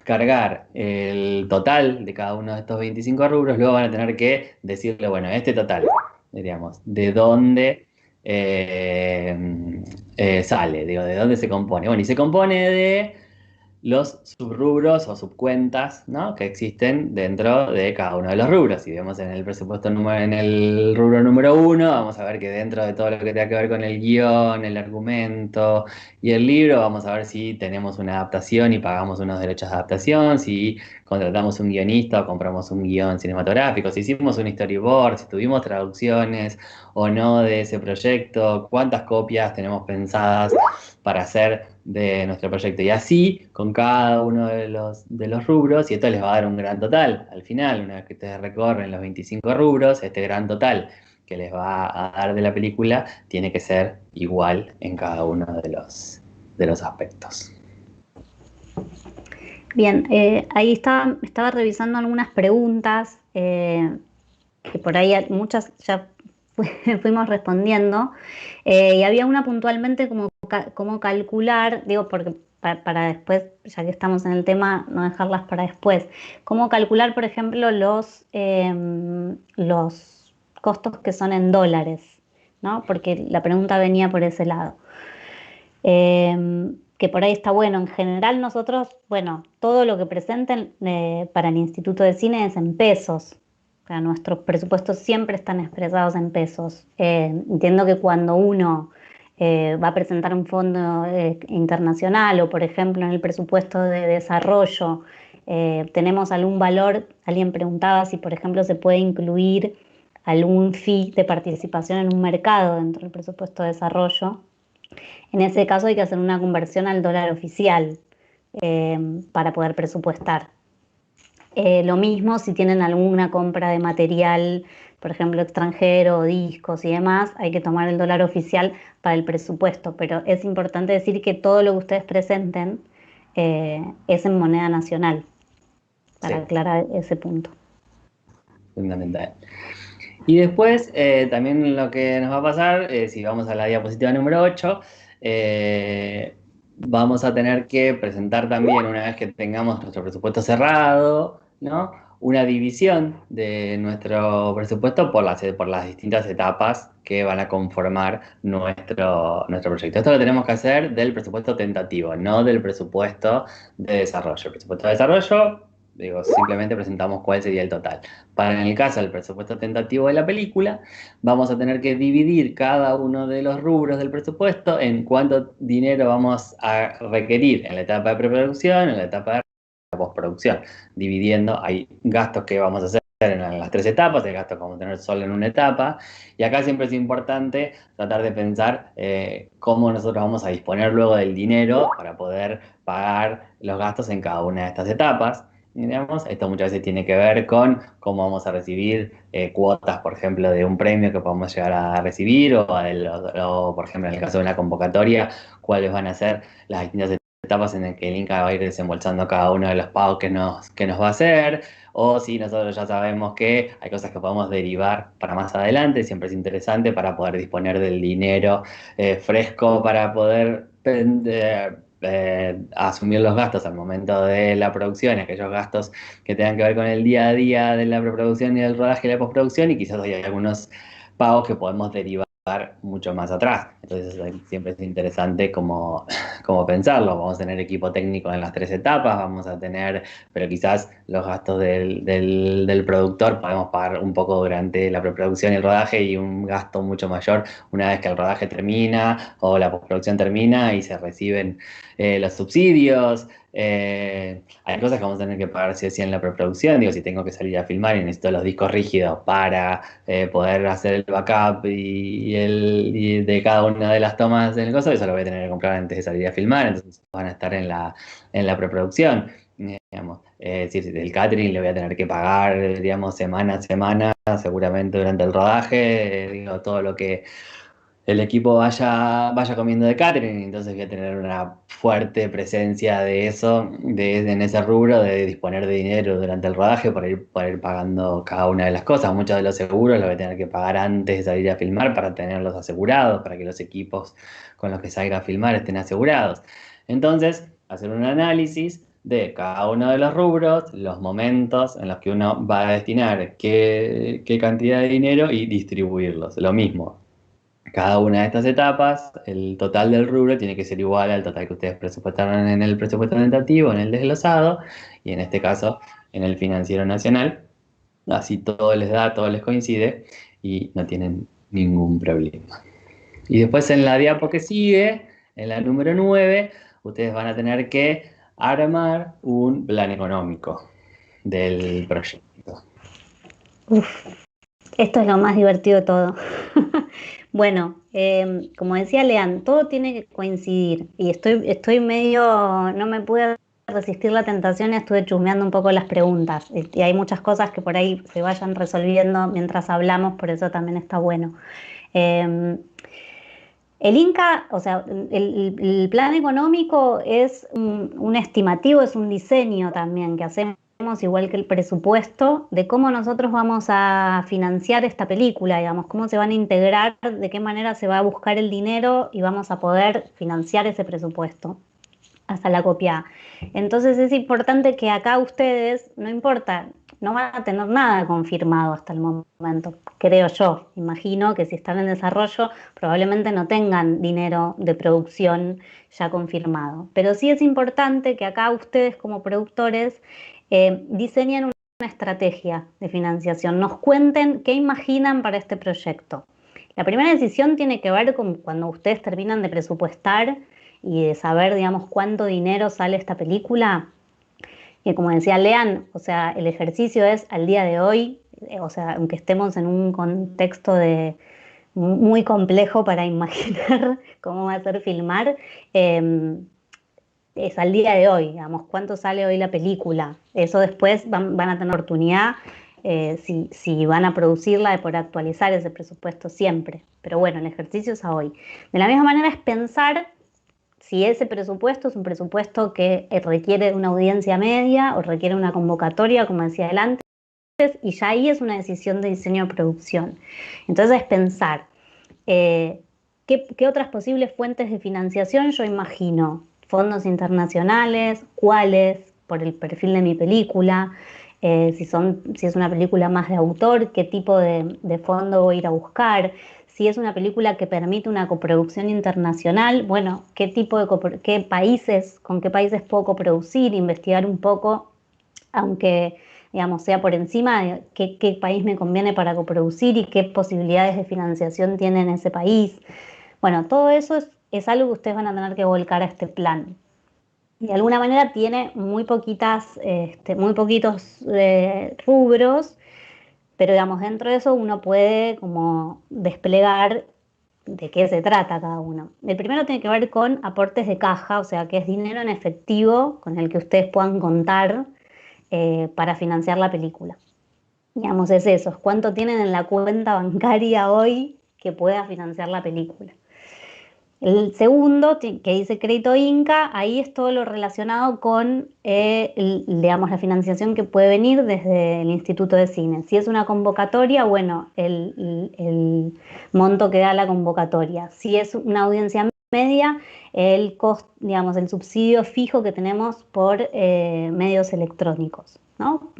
cargar el total de cada uno de estos 25 rubros, luego van a tener que decirle, bueno, este total, diríamos, de dónde sale, digo, de dónde se compone. Bueno, y se compone de los subrubros o subcuentas, ¿no?, que existen dentro de cada uno de los rubros. Si vemos en el presupuesto en el rubro número 1, vamos a ver que dentro de todo lo que tenga que ver con el guión, el argumento y el libro, vamos a ver si tenemos una adaptación y pagamos unos derechos de adaptación, si contratamos un guionista o compramos un guión cinematográfico, si hicimos un storyboard, si tuvimos traducciones o no de ese proyecto, cuántas copias tenemos pensadas para hacer de nuestro proyecto. Y así con cada uno de los rubros, y esto les va a dar un gran total. Al final, una vez que ustedes recorren los 25 rubros, este gran total que les va a dar de la película tiene que ser igual en cada uno de los aspectos. Bien, ahí estaba revisando algunas preguntas, que por ahí muchas ya fuimos respondiendo, y había una puntualmente como calcular, digo, porque para después, ya que estamos en el tema, no dejarlas para después, cómo calcular, por ejemplo, los costos que son en dólares, ¿no? Porque la pregunta venía por ese lado. Que por ahí está bueno. En general nosotros, bueno, todo lo que presenten para el Instituto de Cine es en pesos. O sea, nuestros presupuestos siempre están expresados en pesos. Entiendo que cuando uno va a presentar un fondo internacional o, por ejemplo, en el presupuesto de desarrollo, tenemos algún valor, alguien preguntaba si, por ejemplo, se puede incluir algún fee de participación en un mercado dentro del presupuesto de desarrollo. En ese caso hay que hacer una conversión al dólar oficial para poder presupuestar. Lo mismo si tienen alguna compra de material, por ejemplo, extranjero, discos y demás, hay que tomar el dólar oficial para el presupuesto. Pero es importante decir que todo lo que ustedes presenten es en moneda nacional, para aclarar ese punto. Fundamental. Y después, también lo que nos va a pasar, si vamos a la diapositiva número 8, vamos a tener que presentar también, una vez que tengamos nuestro presupuesto cerrado, ¿no?, una división de nuestro presupuesto por las distintas etapas que van a conformar nuestro proyecto. Esto lo tenemos que hacer del presupuesto tentativo, no del presupuesto de desarrollo. El presupuesto de desarrollo, digo, simplemente presentamos cuál sería el total. Para en el caso del presupuesto tentativo de la película, vamos a tener que dividir cada uno de los rubros del presupuesto en cuánto dinero vamos a requerir en la etapa de preproducción, en la etapa de postproducción, dividiendo. Hay gastos que vamos a hacer en las 3 etapas, hay gastos que vamos a tener solo en una etapa, y acá siempre es importante tratar de pensar cómo nosotros vamos a disponer luego del dinero para poder pagar los gastos en cada una de estas etapas. Digamos, esto muchas veces tiene que ver con cómo vamos a recibir cuotas, por ejemplo, de un premio que podemos llegar a recibir, o, por ejemplo, en el caso de una convocatoria, cuáles van a ser las distintas etapas en las que el Inca va a ir desembolsando cada uno de los pagos que nos va a hacer, o si nosotros ya sabemos que hay cosas que podemos derivar para más adelante. Siempre es interesante para poder disponer del dinero fresco para poder asumir los gastos al momento de la producción, aquellos gastos que tengan que ver con el día a día de la preproducción y del rodaje y la postproducción, y quizás hay algunos pagos que podemos derivar mucho más atrás. Entonces siempre es interesante como pensarlo. Vamos a tener equipo técnico en las 3 etapas, vamos a tener, pero quizás los gastos del productor podemos pagar un poco durante la preproducción y el rodaje, y un gasto mucho mayor una vez que el rodaje termina o la postproducción termina y se reciben los subsidios. Hay cosas que vamos a tener que pagar sí o sí en la preproducción. Digo, si tengo que salir a filmar y necesito los discos rígidos para poder hacer el backup y de cada una de las tomas del coso, eso lo voy a tener que comprar antes de salir a filmar, entonces van a estar en la preproducción. Digamos, si el catering le voy a tener que pagar, digamos, semana a semana, seguramente durante el rodaje, digo, todo lo que el equipo vaya comiendo de catering, entonces voy a tener una fuerte presencia de eso, en ese rubro, de disponer de dinero durante el rodaje para ir pagando cada una de las cosas. Muchos de los seguros los voy a tener que pagar antes de salir a filmar para tenerlos asegurados, para que los equipos con los que salga a filmar estén asegurados. Entonces, hacer un análisis de cada uno de los rubros, los momentos en los que uno va a destinar qué cantidad de dinero y distribuirlos. Lo mismo, cada una de estas etapas, el total del rubro tiene que ser igual al total que ustedes presupuestaron en el presupuesto orientativo, en el desglosado, y en este caso en el financiero nacional. Así todo les da, todo les coincide y no tienen ningún problema. Y después en la diapo que sigue, en la número 9, ustedes van a tener que armar un plan económico del proyecto. Uf, esto es lo más divertido de todo. Bueno, como decía Lean, todo tiene que coincidir y estoy medio, no me pude resistir la tentación y estuve chusmeando un poco las preguntas y hay muchas cosas que por ahí se vayan resolviendo mientras hablamos, por eso también está bueno. Eh, el Inca, o sea, el plan económico es un estimativo, es un diseño también que hacemos igual que el presupuesto de cómo nosotros vamos a financiar esta película, digamos, cómo se van a integrar, de qué manera se va a buscar el dinero y vamos a poder financiar ese presupuesto hasta la copia. Entonces es importante que acá ustedes, no importa, no van a tener nada confirmado hasta el momento, creo yo. Imagino que si están en desarrollo probablemente no tengan dinero de producción ya confirmado. Pero sí es importante que acá ustedes como productores diseñen una estrategia de financiación, nos cuenten qué imaginan para este proyecto. La primera decisión tiene que ver con cuando ustedes terminan de presupuestar y de saber, digamos, cuánto dinero sale esta película, que como decía Lean, o sea, el ejercicio es al día de hoy, o sea, aunque estemos en un contexto muy complejo para imaginar cómo va a ser filmar, es al día de hoy, digamos, cuánto sale hoy la película. Eso después van a tener oportunidad, si van a producirla, de poder actualizar ese presupuesto siempre. Pero bueno, el ejercicio es a hoy. De la misma manera es pensar si ese presupuesto es un presupuesto que requiere una audiencia media o requiere una convocatoria, como decía adelante, y ya ahí es una decisión de diseño de producción. Entonces es pensar qué otras posibles fuentes de financiación yo imagino, fondos internacionales, cuáles, por el perfil de mi película, si es una película más de autor, qué tipo de fondo voy a ir a buscar. Si es una película que permite una coproducción internacional, bueno, con qué países puedo coproducir, investigar un poco, aunque digamos sea por encima de qué país me conviene para coproducir y qué posibilidades de financiación tiene en ese país. Bueno, todo eso es algo que ustedes van a tener que volcar a este plan. De alguna manera tiene muy poquitos rubros, pero digamos, dentro de eso uno puede como desplegar de qué se trata cada uno. El primero tiene que ver con aportes de caja, o sea, que es dinero en efectivo con el que ustedes puedan contar para financiar la película. Digamos, es eso, es cuánto tienen en la cuenta bancaria hoy que pueda financiar la película. El segundo, que dice crédito Inca, ahí es todo lo relacionado con, digamos, la financiación que puede venir desde el Instituto de Cine. Si es una convocatoria, bueno, el monto que da la convocatoria. Si es una audiencia media, digamos, el subsidio fijo que tenemos por medios electrónicos, ¿no?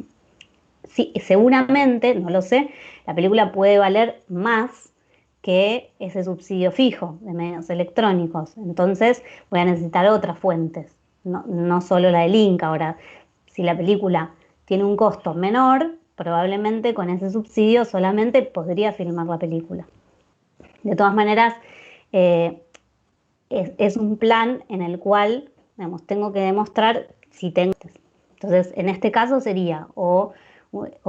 Sí, seguramente, no lo sé, la película puede valer más que ese subsidio fijo de medios electrónicos. Entonces voy a necesitar otras fuentes, no solo la del Inca. Ahora, si la película tiene un costo menor, probablemente con ese subsidio solamente podría filmar la película. De todas maneras, es un plan en el cual, digamos, tengo que demostrar si tengo. Entonces, en este caso sería o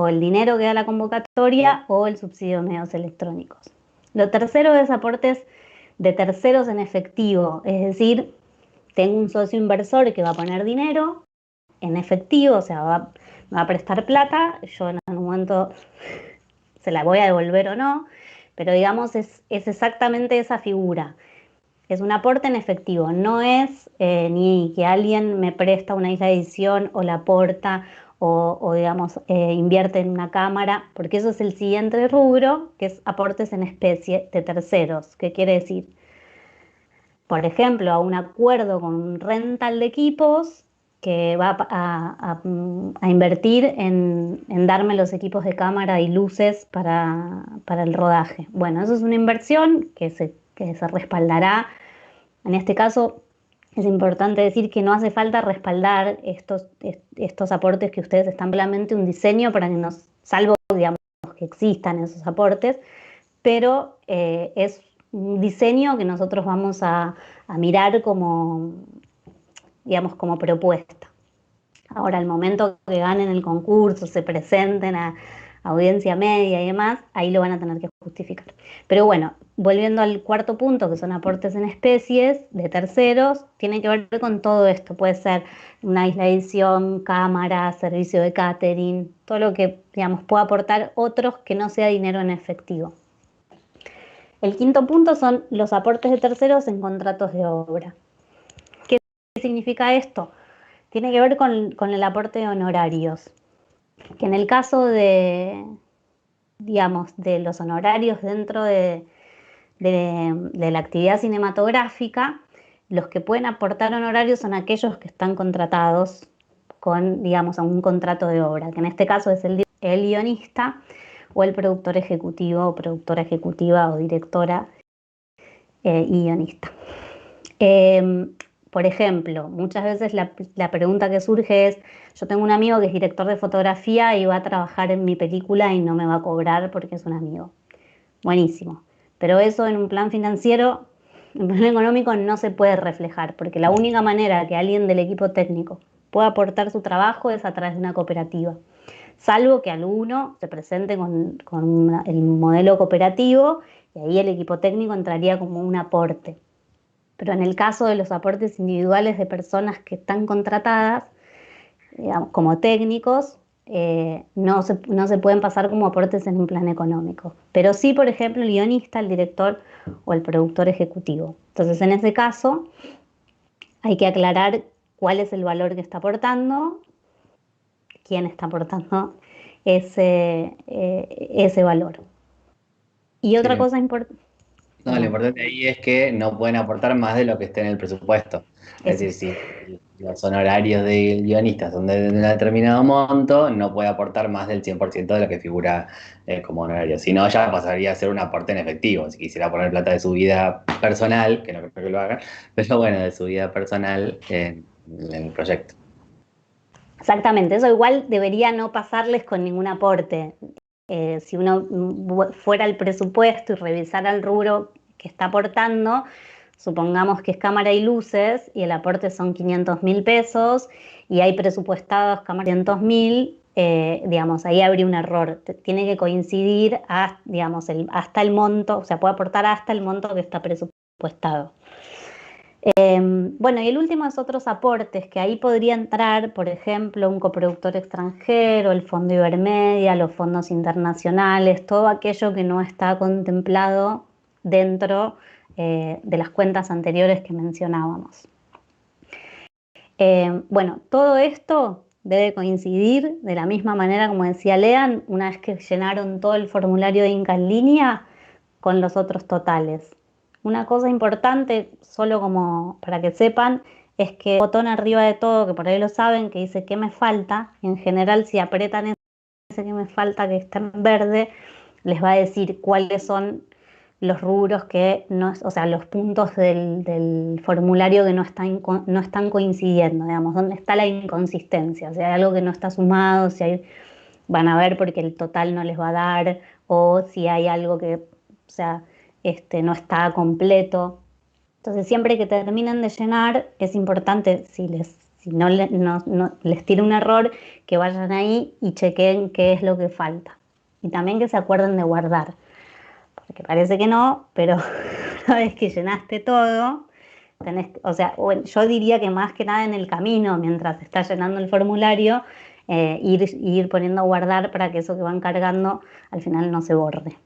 el dinero que da la convocatoria o el subsidio de medios electrónicos. Lo tercero es aportes de terceros en efectivo, es decir, tengo un socio inversor que va a poner dinero en efectivo, o sea, va a prestar plata, yo en algún momento se la voy a devolver o no, pero digamos es exactamente esa figura. Es un aporte en efectivo, no es ni que alguien me presta una isla de edición o la aporta o digamos, invierte en una cámara, porque eso es el siguiente rubro, que es aportes en especie de terceros. ¿Qué quiere decir? Por ejemplo, a un acuerdo con un rental de equipos que va a invertir en darme los equipos de cámara y luces para el rodaje. Bueno, eso es una inversión que se respaldará. En este caso, es importante decir que no hace falta respaldar estos aportes que ustedes están solamente un diseño para que nos, salvo, digamos, que existan esos aportes, pero es un diseño que nosotros vamos a mirar como, digamos, como propuesta. Ahora, al momento que ganen el concurso, se presenten a audiencia media y demás, ahí lo van a tener que justificar. Pero bueno, volviendo al cuarto punto, que son aportes en especies de terceros, tiene que ver con todo esto. Puede ser una isla de edición, cámara, servicio de catering, todo lo que, digamos, pueda aportar otros que no sea dinero en efectivo. El quinto punto son los aportes de terceros en contratos de obra. ¿Qué significa esto? Tiene que ver con el aporte de honorarios, que en el caso de, digamos, de los honorarios dentro de la actividad cinematográfica, los que pueden aportar honorarios son aquellos que están contratados con, digamos, a un contrato de obra, que en este caso es el guionista o el productor ejecutivo o productora ejecutiva o directora y guionista. Por ejemplo, muchas veces la pregunta que surge es, yo tengo un amigo que es director de fotografía y va a trabajar en mi película y no me va a cobrar porque es un amigo. Buenísimo. Pero eso en un plan financiero, en un plan económico no se puede reflejar, porque la única manera que alguien del equipo técnico pueda aportar su trabajo es a través de una cooperativa. Salvo que alguno se presente con el modelo cooperativo y ahí el equipo técnico entraría como un aporte. Pero en el caso de los aportes individuales de personas que están contratadas, digamos, como técnicos, no se pueden pasar como aportes en un plan económico. Pero sí, por ejemplo, el guionista, el director o el productor ejecutivo. Entonces, en ese caso, hay que aclarar cuál es el valor que está aportando, quién está aportando ese valor. Y otra cosa importante. No, lo importante ahí es que no pueden aportar más de lo que esté en el presupuesto. Es decir, si los honorarios del guionista son de un determinado monto, no puede aportar más del 100% de lo que figura como honorario. Si no, ya pasaría a ser un aporte en efectivo. Si quisiera poner plata de su vida personal, que no creo que lo haga, pero bueno, de su vida personal en el proyecto. Exactamente, eso igual debería no pasarles con ningún aporte. Si uno fuera al presupuesto y revisara el rubro que está aportando, supongamos que es cámara y luces y el aporte son 500.000 pesos y hay presupuestados cámara 500.000, digamos, ahí habría un error. Tiene que coincidir digamos, hasta el monto, o sea, puede aportar hasta el monto que está presupuestado. Bueno, y el último es otros aportes, que ahí podría entrar, por ejemplo, un coproductor extranjero, el Fondo Ibermedia, los fondos internacionales, todo aquello que no está contemplado dentro de las cuentas anteriores que mencionábamos. Bueno, todo esto debe coincidir de la misma manera, como decía Lean, una vez que llenaron todo el formulario de Inca en línea, con los otros totales. Una cosa importante, solo como para que sepan, es que el botón arriba de todo, que por ahí lo saben, que dice ¿qué me falta? En general, si apretan ese que me falta, que está en verde, les va a decir cuáles son los rubros que no, o sea, los puntos del formulario que no están coincidiendo, digamos, dónde está la inconsistencia, si hay algo que no está sumado, si hay, van a ver porque el total no les va a dar, o si hay algo que, o sea, no está completo. Entonces, siempre que terminen de llenar, es importante, si Si no, no les tira un error, que vayan ahí y chequen qué es lo que falta. Y también que se acuerden de guardar, porque parece que no, pero una vez que llenaste todo, o sea, yo diría que más que nada en el camino, mientras estás llenando el formulario, ir poniendo a guardar para que eso que van cargando al final no se borre.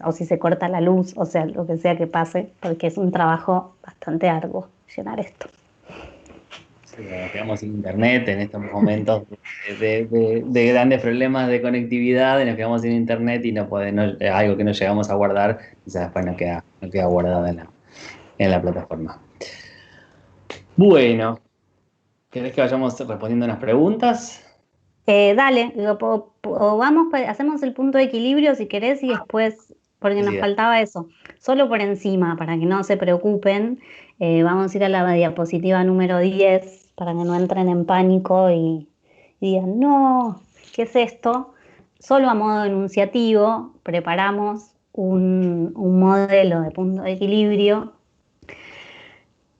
O si se corta la luz, o sea, lo que sea que pase, porque es un trabajo bastante arduo llenar esto. Sí, nos quedamos sin internet en estos momentos de grandes problemas de conectividad, y nos quedamos sin internet y no podemos, algo que no llegamos a guardar, quizás después no queda guardado en la plataforma. Bueno, ¿querés que vayamos respondiendo unas preguntas? Dale, digo, vamos, hacemos el punto de equilibrio si querés y después, porque nos Sí, faltaba eso, solo por encima, para que no se preocupen, vamos a ir a la diapositiva número 10 para que no entren en pánico y digan, no, ¿qué es esto? Solo a modo enunciativo preparamos un modelo de punto de equilibrio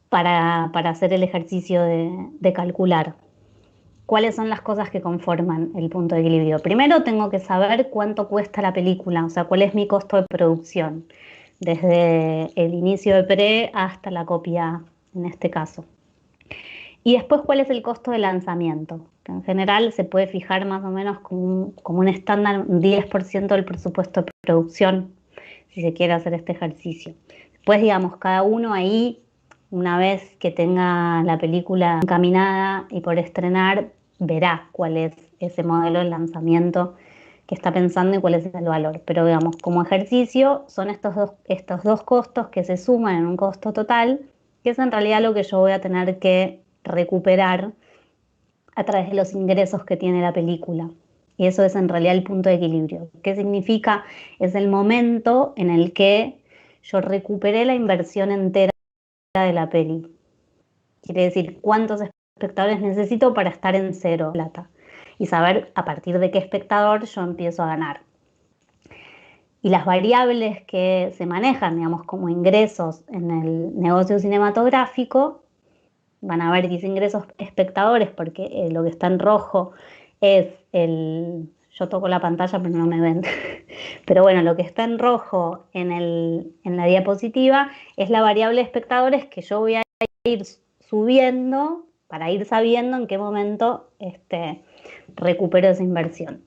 para hacer el ejercicio de calcular. ¿Cuáles son las cosas que conforman el punto de equilibrio? Primero tengo que saber cuánto cuesta la película, o sea, cuál es mi costo de producción, desde el inicio de pre hasta la copia en este caso. Y después cuál es el costo de lanzamiento, que en general se puede fijar más o menos como un estándar, un 10% del presupuesto de producción, si se quiere hacer este ejercicio. Después, digamos, cada uno ahí, una vez que tenga la película encaminada y por estrenar, verá cuál es ese modelo de lanzamiento que está pensando y cuál es el valor. Pero digamos, como ejercicio, son estos dos costos que se suman en un costo total, que es en realidad lo que yo voy a tener que recuperar a través de los ingresos que tiene la película. Y eso es en realidad el punto de equilibrio. ¿Qué significa? Es el momento en el que yo recuperé la inversión entera de la peli. Quiere decir, cuántos espectadores necesito para estar en cero plata. Y saber a partir de qué espectador yo empiezo a ganar. Y las variables que se manejan, digamos, como ingresos en el negocio cinematográfico, van a ver 10 ingresos espectadores, porque lo que está en rojo es yo toco la pantalla pero no me ven, pero bueno, lo que está en rojo en la diapositiva es la variable de espectadores que yo voy a ir subiendo para ir sabiendo en qué momento recupero esa inversión.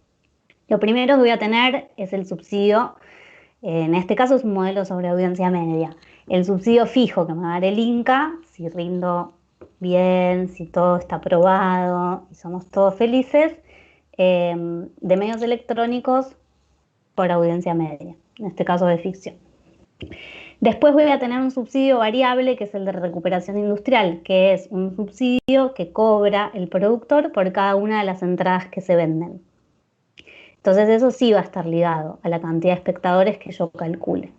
Lo primero que voy a tener es el subsidio, en este caso es un modelo sobre audiencia media, el subsidio fijo que me va a dar el Inca, si rindo bien, si todo está aprobado y somos todos felices, de medios electrónicos por audiencia media, en este caso de ficción. Después voy a tener un subsidio variable que es el de recuperación industrial, que es un subsidio que cobra el productor por cada una de las entradas que se venden. Entonces eso sí va a estar ligado a la cantidad de espectadores que yo calcule.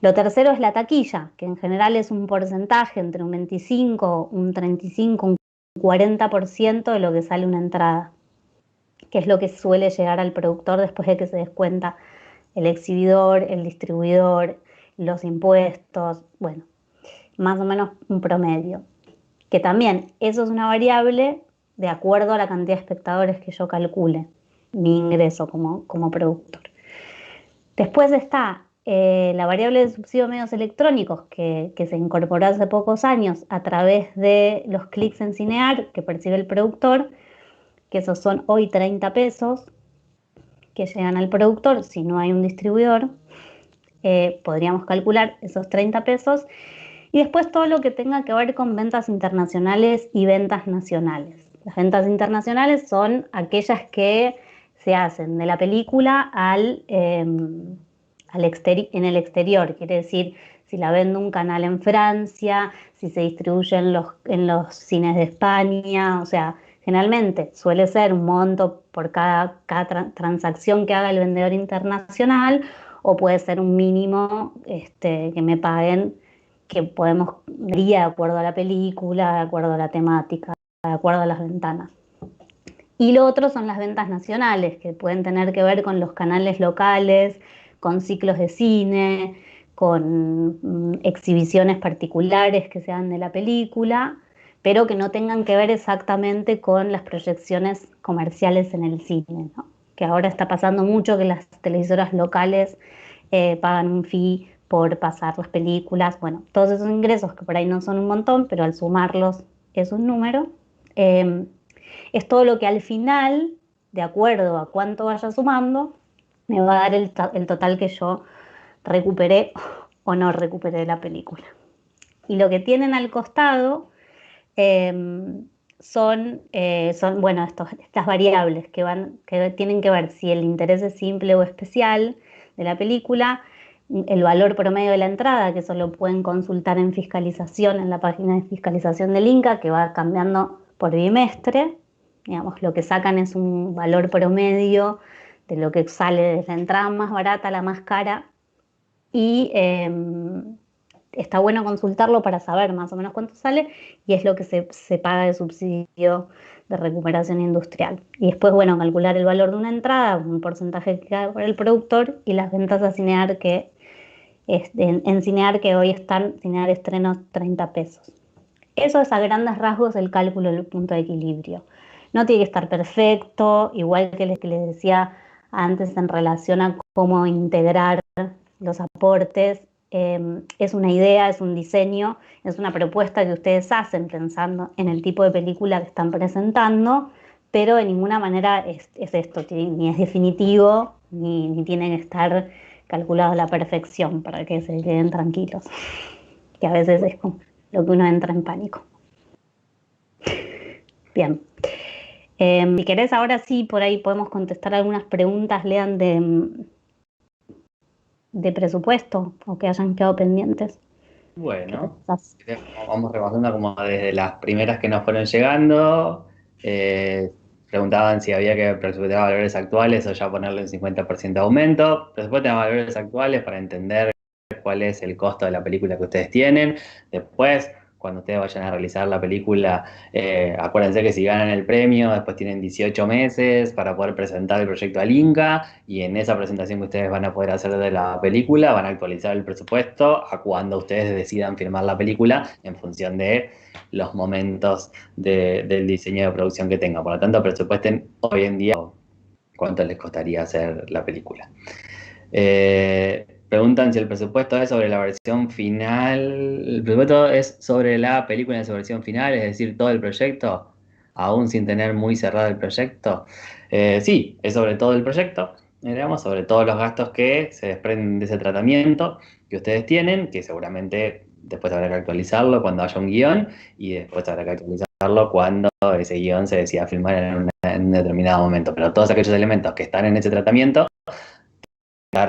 Lo tercero es la taquilla, que en general es un porcentaje entre un 25, un 35, un 40% de lo que sale una entrada, que es lo que suele llegar al productor después de que se descuenta el exhibidor, el distribuidor, los impuestos, bueno, más o menos un promedio. Que también eso es una variable de acuerdo a la cantidad de espectadores que yo calcule, mi ingreso como productor. Después está la variable de subsidio de medios electrónicos que se incorporó hace pocos años a través de los clics en Cinear que percibe el productor, que esos son hoy 30 pesos que llegan al productor si no hay un distribuidor. Podríamos calcular esos 30 pesos. Y después todo lo que tenga que ver con ventas internacionales y ventas nacionales. Las ventas internacionales son aquellas que se hacen de la película en el exterior. Quiere decir, si la vende un canal en Francia, si se distribuye en los cines de España. O sea, generalmente suele ser un monto por cada transacción que haga el vendedor internacional, o puede ser un mínimo que me paguen, que podemos ver de acuerdo a la película, de acuerdo a la temática, de acuerdo a las ventanas. Y lo otro son las ventas nacionales, que pueden tener que ver con los canales locales, con ciclos de cine, con exhibiciones particulares que se dan de la película, pero que no tengan que ver exactamente con las proyecciones comerciales en el cine, ¿no? Que ahora está pasando mucho que las televisoras locales pagan un fee por pasar las películas, bueno, todos esos ingresos que por ahí no son un montón, pero al sumarlos es un número, es todo lo que al final, de acuerdo a cuánto vaya sumando, me va a dar el total que yo recuperé o no recuperé de la película. Y lo que tienen al costado son bueno, estas variables que tienen que ver si el interés es simple o especial de la película, el valor promedio de la entrada, que eso lo pueden consultar en fiscalización, en la página de fiscalización del Inca, que va cambiando por bimestre. Digamos, lo que sacan es un valor promedio de lo que sale desde la entrada más barata a la más cara. Y está bueno consultarlo para saber más o menos cuánto sale y es lo que se paga de subsidio de recuperación industrial. Y después, bueno, calcular el valor de una entrada, un porcentaje que cae por el productor y las ventas a Cinear en Cinear que hoy están, Cinear estrenos 30 pesos. Eso es a grandes rasgos el cálculo del punto de equilibrio. No tiene que estar perfecto, igual que les decía antes en relación a cómo integrar los aportes. Es una idea, es un diseño, es una propuesta que ustedes hacen pensando en el tipo de película que están presentando, pero de ninguna manera es esto, ni es definitivo, ni tiene que estar calculado a la perfección para que se queden tranquilos, que a veces es como lo que uno entra en pánico. Bien. Si querés, ahora sí, por ahí podemos contestar algunas preguntas, Lean, de presupuesto o que hayan quedado pendientes. Bueno, vamos repasando como desde las primeras que nos fueron llegando. Preguntaban si había que presupuestar valores actuales o ya ponerle un 50% de aumento. Presupuesten valores actuales para entender cuál es el costo de la película que ustedes tienen. Después, cuando ustedes vayan a realizar la película, acuérdense que si ganan el premio, después tienen 18 meses para poder presentar el proyecto al Inca y en esa presentación que ustedes van a poder hacer de la película, van a actualizar el presupuesto a cuando ustedes decidan filmar la película en función de los momentos del diseño de producción que tengan. Por lo tanto, presupuesten hoy en día cuánto les costaría hacer la película. Preguntan si el presupuesto es sobre la versión final. El presupuesto es sobre la película en su versión final, es decir, todo el proyecto, aún sin tener muy cerrado el proyecto. Sí, es sobre todo el proyecto, digamos, sobre todos los gastos que se desprenden de ese tratamiento que ustedes tienen, que seguramente después habrá que actualizarlo cuando haya un guión y después habrá que actualizarlo cuando ese guión se decida filmar en un determinado momento. Pero todos aquellos elementos que están en ese tratamiento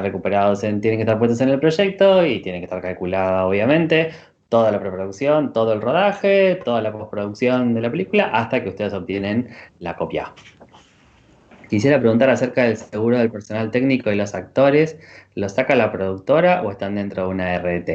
recuperados tienen que estar puestos en el proyecto y tienen que estar calculada, obviamente, toda la preproducción, todo el rodaje, toda la postproducción de la película, hasta que ustedes obtienen la copia. Quisiera preguntar acerca del seguro del personal técnico y los actores. ¿Lo saca la productora o están dentro de una RT?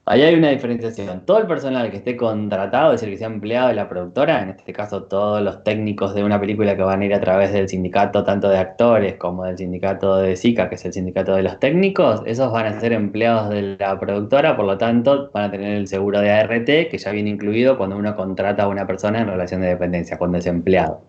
Ahí hay una diferenciación. Todo el personal que esté contratado, es decir, que sea empleado de la productora, en este caso todos los técnicos de una película que van a ir a través del sindicato tanto de actores como del sindicato de SICA, que es el sindicato de los técnicos, esos van a ser empleados de la productora, por lo tanto van a tener el seguro de ART, que ya viene incluido cuando uno contrata a una persona en relación de dependencia, cuando es empleado.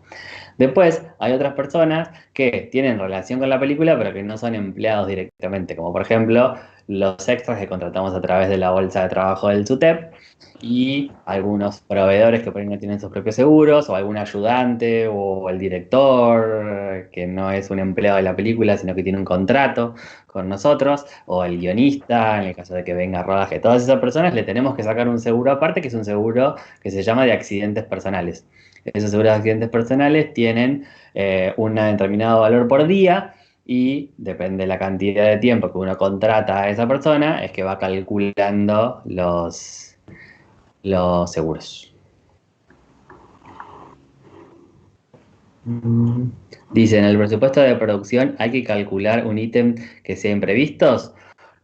Después hay otras personas que tienen relación con la película pero que no son empleados directamente, como por ejemplo los extras que contratamos a través de la bolsa de trabajo del SUTEP y algunos proveedores que por ahí no tienen sus propios seguros o algún ayudante o el director que no es un empleado de la película sino que tiene un contrato con nosotros o el guionista en el caso de que venga rodaje. Todas esas personas le tenemos que sacar un seguro aparte que es un seguro que se llama de accidentes personales. Esos seguros de accidentes personales tienen un determinado valor por día y depende de la cantidad de tiempo que uno contrata a esa persona, es que va calculando los seguros. Dice, ¿en el presupuesto de producción hay que calcular un ítem que sea imprevistos?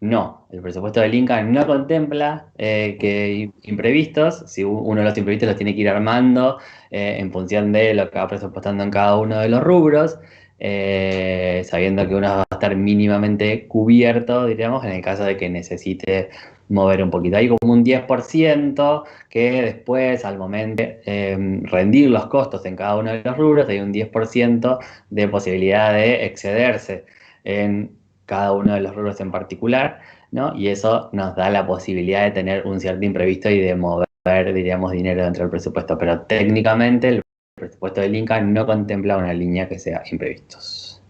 No, el presupuesto del Inca no contempla que imprevistos, si uno de los imprevistos los tiene que ir armando en función de lo que va presupuestando en cada uno de los rubros. sabiendo que uno va a estar mínimamente cubierto, diríamos, en el caso de que necesite mover un poquito. Hay como un 10% que después, al momento de rendir los costos en cada uno de los rubros, hay un 10% de posibilidad de excederse en cada uno de los rubros en particular, ¿no? Y eso nos da la posibilidad de tener un cierto imprevisto y de mover, diríamos, dinero dentro del presupuesto. Pero técnicamente el presupuesto del Inca no contempla una línea que sea imprevistos.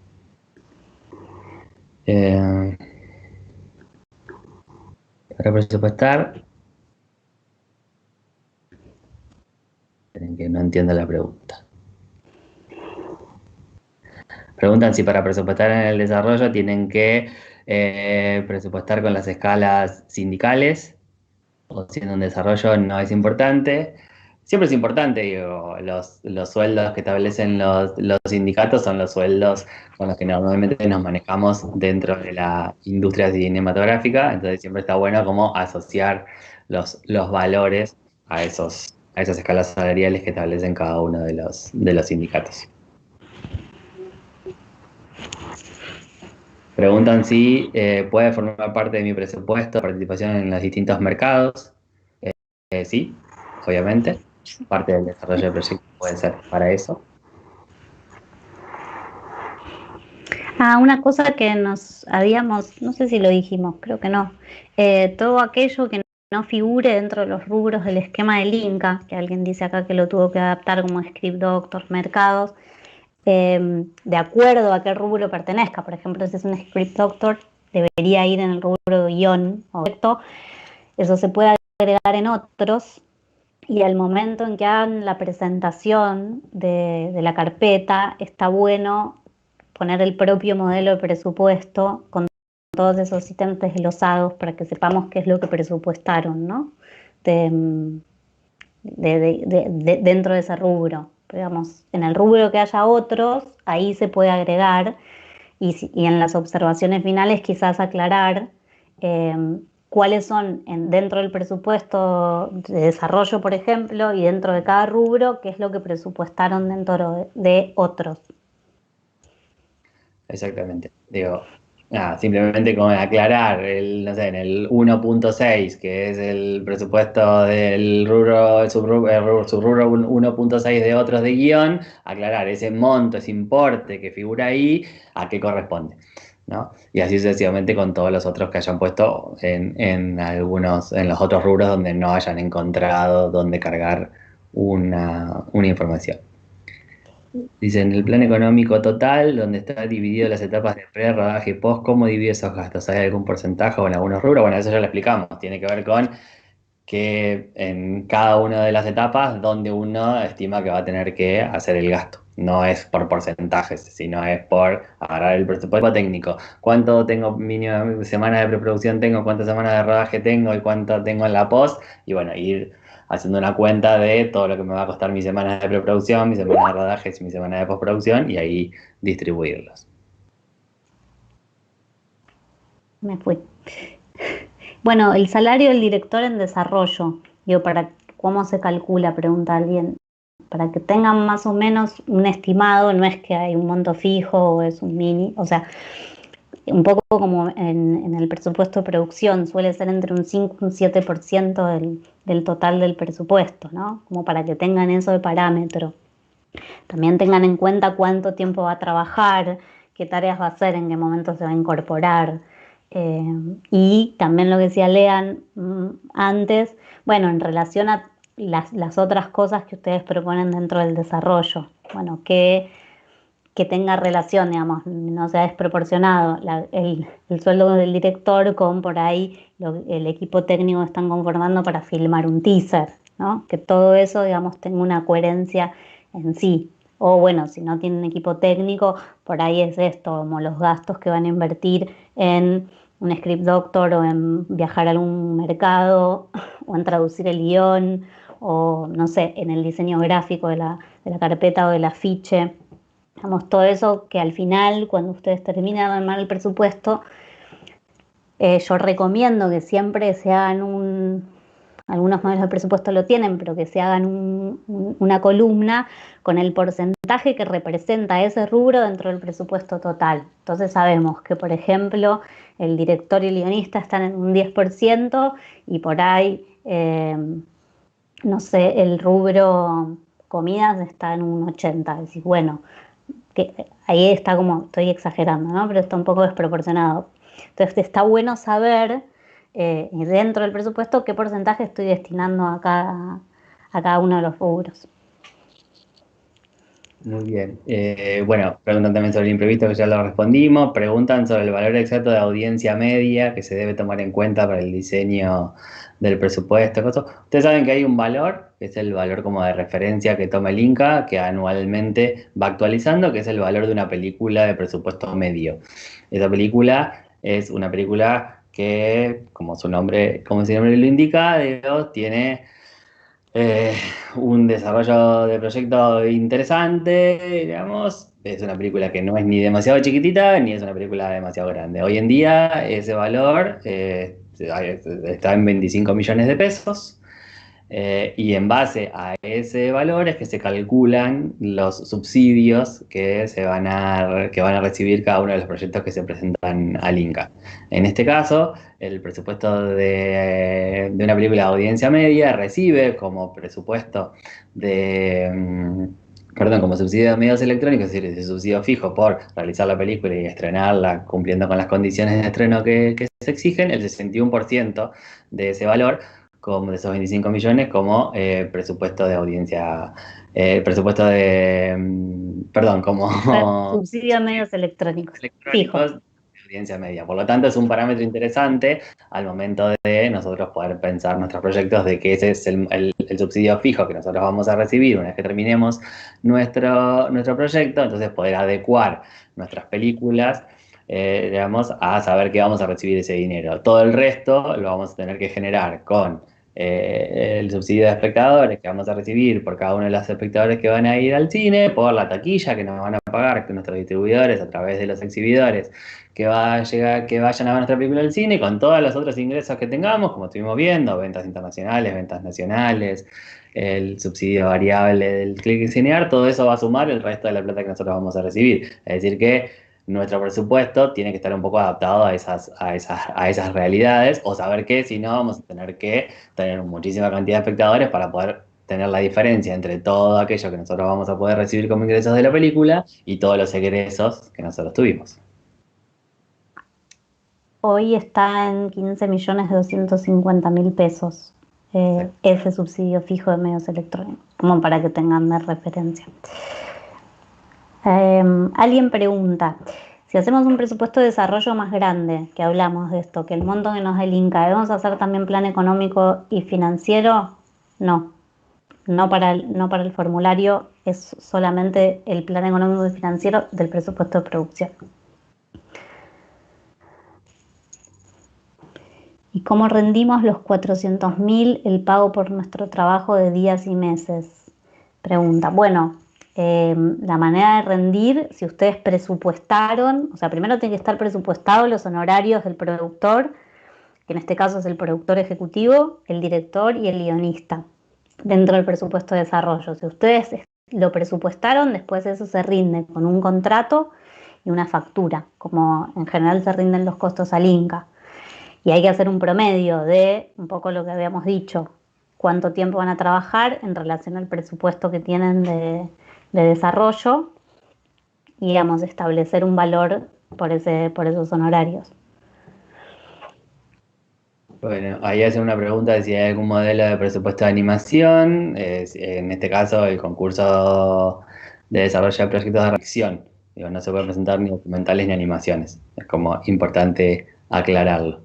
Para presupuestar, esperen que no entiendo la pregunta. Preguntan si para presupuestar en el desarrollo tienen que presupuestar con las escalas sindicales o si en un desarrollo no es importante. Siempre es importante, digo, los sueldos que establecen los sindicatos son los sueldos con los que normalmente nos manejamos dentro de la industria cinematográfica, entonces siempre está bueno como asociar los valores a esas escalas salariales que establecen cada uno de los sindicatos. Preguntan si puede formar parte de mi presupuesto participación en los distintos mercados. Sí, obviamente. Parte del desarrollo del proyecto puede ser para eso. Una cosa que nos habíamos, no sé si lo dijimos, creo que no, todo aquello que no figure dentro de los rubros del esquema del Inca, que alguien dice acá que lo tuvo que adaptar como script doctor, mercados, de acuerdo a qué rubro pertenezca. Por ejemplo, si es un script doctor, debería ir en el rubro guión o texto. Eso se puede agregar en otros. Y al momento en que hagan la presentación de la carpeta, está bueno poner el propio modelo de presupuesto con todos esos ítems desglosados para que sepamos qué es lo que presupuestaron, ¿no? Dentro de ese rubro. Digamos, en el rubro que haya otros, ahí se puede agregar y en las observaciones finales quizás aclarar cuáles son dentro del presupuesto de desarrollo, por ejemplo, y dentro de cada rubro, qué es lo que presupuestaron dentro de otros. Exactamente. Digo, simplemente como aclarar, no sé, en el 1.6, que es el presupuesto del rubro, subrubro 1.6 de otros de guión, aclarar ese monto, ese importe que figura ahí, a qué corresponde, ¿no? Y así sucesivamente con todos los otros que hayan puesto en los otros rubros donde no hayan encontrado dónde cargar una información. Dice, en el plan económico total, donde está dividido las etapas de pre, rodaje y post, ¿cómo divide esos gastos? ¿Hay algún porcentaje o en algunos rubros? Bueno, eso ya lo explicamos. Tiene que ver con que en cada una de las etapas, donde uno estima que va a tener que hacer el gasto. No es por porcentajes, sino es por agarrar el presupuesto técnico. ¿Cuánto tengo mínima semanas de preproducción tengo? ¿Cuántas semanas de rodaje tengo? ¿Y cuánto tengo en la post? Y bueno, ir haciendo una cuenta de todo lo que me va a costar mis semanas de preproducción, mis semanas de rodajes y mis semanas de postproducción y ahí distribuirlos. Me fui. Bueno, el salario del director en desarrollo, digo, ¿cómo se calcula? Pregunta alguien. Para que tengan más o menos un estimado, no es que hay un monto fijo o es un mini, o sea, un poco como en el presupuesto de producción, suele ser entre un 5 y un 7% del total del presupuesto, ¿no? Como para que tengan eso de parámetro. También tengan en cuenta cuánto tiempo va a trabajar, qué tareas va a hacer, en qué momento se va a incorporar. Y también lo que decía Lean antes, bueno, en relación a las otras cosas que ustedes proponen dentro del desarrollo, bueno, que tenga relación, digamos, no sea desproporcionado el sueldo del director con por ahí el equipo técnico que están conformando para filmar un teaser, ¿no? Que todo eso, digamos, tenga una coherencia en sí. O bueno, si no tienen equipo técnico, por ahí es esto, como los gastos que van a invertir en un script doctor o en viajar a algún mercado o en traducir el guión o no sé, en el diseño gráfico de la carpeta o del afiche. Digamos, todo eso que al final, cuando ustedes terminan de armar el presupuesto, yo recomiendo que siempre se hagan algunos modelos de presupuesto lo tienen, pero que se hagan una columna con el porcentaje que representa ese rubro dentro del presupuesto total. Entonces sabemos que, por ejemplo, el director y el guionista están en un 10% y por ahí, no sé, el rubro comidas está en un 80%. Decís, bueno, que ahí está como, estoy exagerando, ¿no? Pero está un poco desproporcionado. Entonces está bueno saber dentro del presupuesto qué porcentaje estoy destinando a cada uno de los rubros. Muy bien. Bueno, preguntan también sobre el imprevisto, que ya lo respondimos. Preguntan sobre el valor exacto de audiencia media que se debe tomar en cuenta para el diseño del presupuesto. Ustedes saben que hay un valor, que es el valor como de referencia que toma el Inca, que anualmente va actualizando, que es el valor de una película de presupuesto medio. Esa película es una película que, como su nombre lo indica, tiene un desarrollo de proyecto interesante, digamos. Es una película que no es ni demasiado chiquitita ni es una película demasiado grande. Hoy en día ese valor está en 25 millones de pesos. Y en base a ese valor es que se calculan los subsidios que van a recibir cada uno de los proyectos que se presentan al Inca. En este caso, el presupuesto de una película de audiencia media recibe como presupuesto como subsidio de medios electrónicos, es decir, ese subsidio fijo por realizar la película y estrenarla cumpliendo con las condiciones de estreno que se exigen, el 61% de ese valor, como de esos 25 millones, como presupuesto de audiencia, como Subsidio a medios electrónicos, fijo. electrónicos de audiencia media. Por lo tanto, es un parámetro interesante al momento de nosotros poder pensar nuestros proyectos, de que ese es el subsidio fijo que nosotros vamos a recibir una vez que terminemos nuestro proyecto, entonces poder adecuar nuestras películas, digamos, a saber que vamos a recibir ese dinero. Todo el resto lo vamos a tener que generar con el subsidio de espectadores que vamos a recibir por cada uno de los espectadores que van a ir al cine, por la taquilla que nos van a pagar nuestros distribuidores a través de los exhibidores que vayan a ver nuestra película al cine, con todos los otros ingresos que tengamos, como estuvimos viendo, ventas internacionales, ventas nacionales, el subsidio variable del click cinear, todo eso va a sumar el resto de la plata que nosotros vamos a recibir. Es decir que nuestro presupuesto tiene que estar un poco adaptado a esas realidades, o saber que si no vamos a tener que tener muchísima cantidad de espectadores para poder tener la diferencia entre todo aquello que nosotros vamos a poder recibir como ingresos de la película y todos los egresos que nosotros tuvimos. Hoy está en 15.250.000 pesos ese subsidio fijo de medios electrónicos, como para que tengan de referencia. Alguien pregunta, si hacemos un presupuesto de desarrollo más grande, que hablamos de esto, que el monto que nos da el Inca, ¿debemos hacer también plan económico y financiero? No para el formulario, es solamente el plan económico y financiero del presupuesto de producción. ¿Y cómo rendimos los 400.000 el pago por nuestro trabajo de días y meses? Pregunta. Bueno, la manera de rendir, si ustedes presupuestaron, o sea, primero tiene que estar presupuestados los honorarios del productor, que en este caso es el productor ejecutivo, el director y el guionista, dentro del presupuesto de desarrollo. Si ustedes lo presupuestaron, después eso se rinde con un contrato y una factura, como en general se rinden los costos al Inca. Y hay que hacer un promedio de un poco lo que habíamos dicho, cuánto tiempo van a trabajar en relación al presupuesto que tienen de desarrollo y, digamos, establecer un valor por esos honorarios. Bueno, ahí hace una pregunta de si hay algún modelo de presupuesto de animación, en este caso el concurso de desarrollo de proyectos de acción. Digo, no se pueden presentar ni documentales ni animaciones, es como importante aclararlo.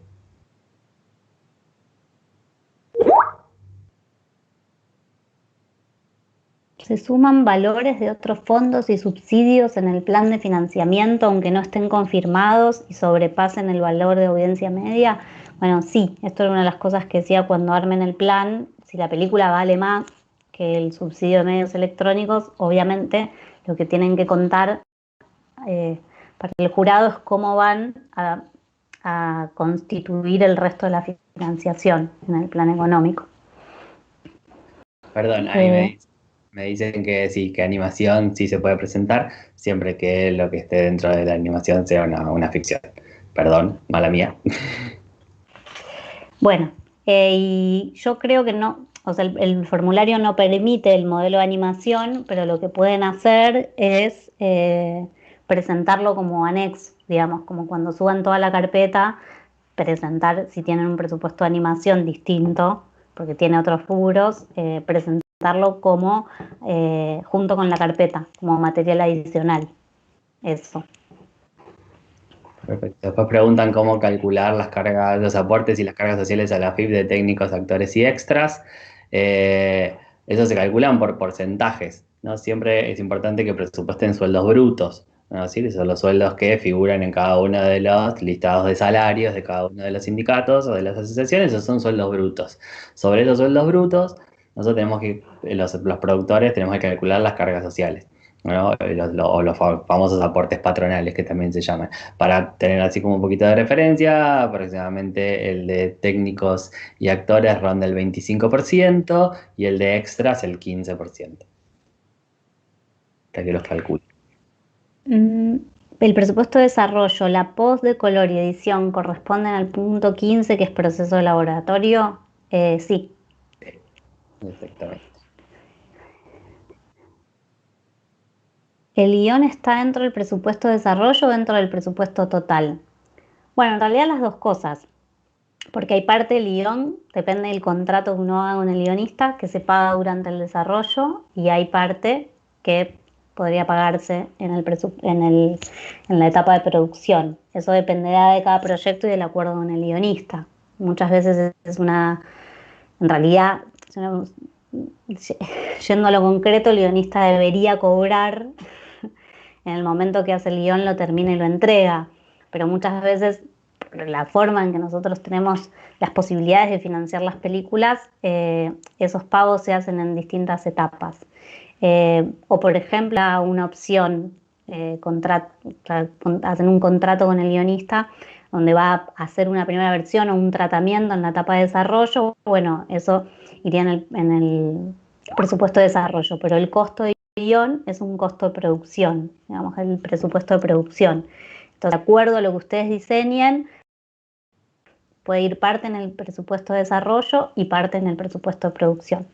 Se suman valores de otros fondos y subsidios en el plan de financiamiento, aunque no estén confirmados y sobrepasen el valor de audiencia media. Bueno, sí, esto es una de las cosas que decía cuando armen el plan. Si la película vale más que el subsidio de medios electrónicos, obviamente lo que tienen que contar para el jurado es cómo van a constituir el resto de la financiación en el plan económico. Perdón, ahí me dicen que sí, que animación sí se puede presentar, siempre que lo que esté dentro de la animación sea una ficción. Perdón, mala mía. Bueno, y yo creo que no, o sea, el formulario no permite el modelo de animación, pero lo que pueden hacer es presentarlo como anexo, digamos, como cuando suban toda la carpeta, presentar, si tienen un presupuesto de animación distinto, porque tiene otros rubros, presentarlo como junto con la carpeta, como material adicional. Eso. Perfecto. Después preguntan cómo calcular las cargas, los aportes y las cargas sociales a la FIP de técnicos, actores y extras. Eso se calculan por porcentajes, ¿no? Siempre es importante que presupuesten sueldos brutos, ¿no? Es decir, son los sueldos que figuran en cada uno de los listados de salarios de cada uno de los sindicatos o de las asociaciones, esos son sueldos brutos. Sobre esos sueldos brutos, nosotros tenemos que, los productores tenemos que calcular las cargas sociales, ¿no? O los famosos aportes patronales que también se llaman. Para tener así como un poquito de referencia, aproximadamente el de técnicos y actores ronda el 25% y el de extras el 15%. Para que los calcule. El presupuesto de desarrollo, la post de color y edición corresponden al punto 15, que es proceso de laboratorio. Sí. Exactamente. ¿El guión está dentro del presupuesto de desarrollo o dentro del presupuesto total? Bueno, en realidad las dos cosas, porque hay parte del guión, depende del contrato que uno haga con el guionista, que se paga durante el desarrollo, y hay parte que podría pagarse en la etapa de producción. Eso dependerá de cada proyecto y del acuerdo con el guionista. Muchas veces es en realidad, yendo a lo concreto, el guionista debería cobrar en el momento que hace el guión, lo termina y lo entrega. Pero muchas veces la forma en que nosotros tenemos las posibilidades de financiar las películas, esos pagos se hacen en distintas etapas. O por ejemplo, una opción, hacen un contrato con el guionista donde va a hacer una primera versión o un tratamiento en la etapa de desarrollo. Bueno, eso iría en el presupuesto de desarrollo, pero el costo de guión es un costo de producción, digamos, el presupuesto de producción. Entonces, de acuerdo a lo que ustedes diseñen, puede ir parte en el presupuesto de desarrollo y parte en el presupuesto de producción.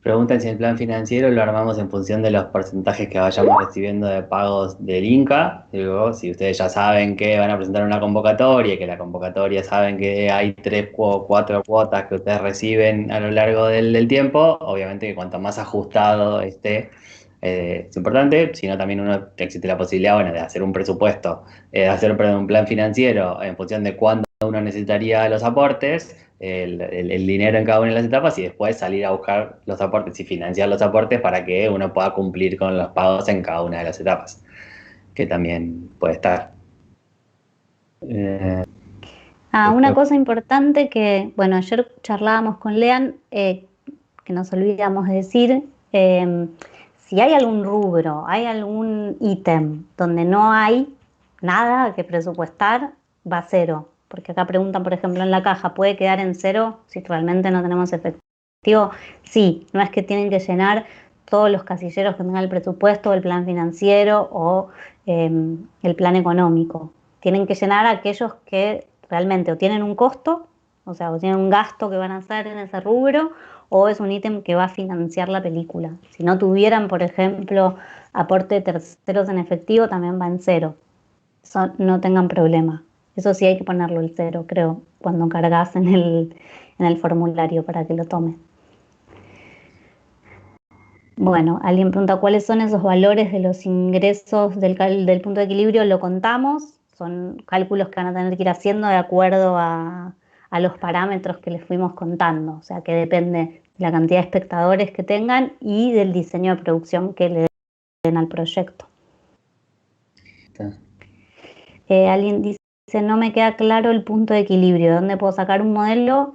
Preguntan si el plan financiero lo armamos en función de los porcentajes que vayamos recibiendo de pagos del Inca. Digo, si ustedes ya saben que van a presentar una convocatoria y que la convocatoria saben que hay 3 o 4 cuotas que ustedes reciben a lo largo del tiempo, obviamente que cuanto más ajustado esté, es importante, sino también existe la posibilidad, bueno, de hacer un presupuesto, perdón, un plan financiero en función de cuándo uno necesitaría los aportes, el dinero en cada una de las etapas y después salir a buscar los aportes y financiar los aportes para que uno pueda cumplir con los pagos en cada una de las etapas, que también puede estar. Una cosa importante que, bueno, ayer charlábamos con Lean, que nos olvidamos de decir, si hay algún rubro, hay algún ítem donde no hay nada que presupuestar, va a cero. Porque acá preguntan, por ejemplo, en la caja, ¿puede quedar en cero si realmente no tenemos efectivo? Sí, no es que tienen que llenar todos los casilleros que tenga el presupuesto, el plan financiero o el plan económico. Tienen que llenar aquellos que realmente o tienen un costo, o sea, o tienen un gasto que van a hacer en ese rubro, o es un ítem que va a financiar la película. Si no tuvieran, por ejemplo, aporte de terceros en efectivo, también va en cero. Eso no tengan problema. Eso sí hay que ponerlo el cero, creo, cuando cargas en el formulario para que lo tome. Bueno, alguien pregunta cuáles son esos valores de los ingresos del punto de equilibrio. Lo contamos, son cálculos que van a tener que ir haciendo de acuerdo a los parámetros que les fuimos contando. O sea, que depende de la cantidad de espectadores que tengan y del diseño de producción que le den al proyecto. Alguien dice, no me queda claro el punto de equilibrio. ¿Dónde puedo sacar un modelo?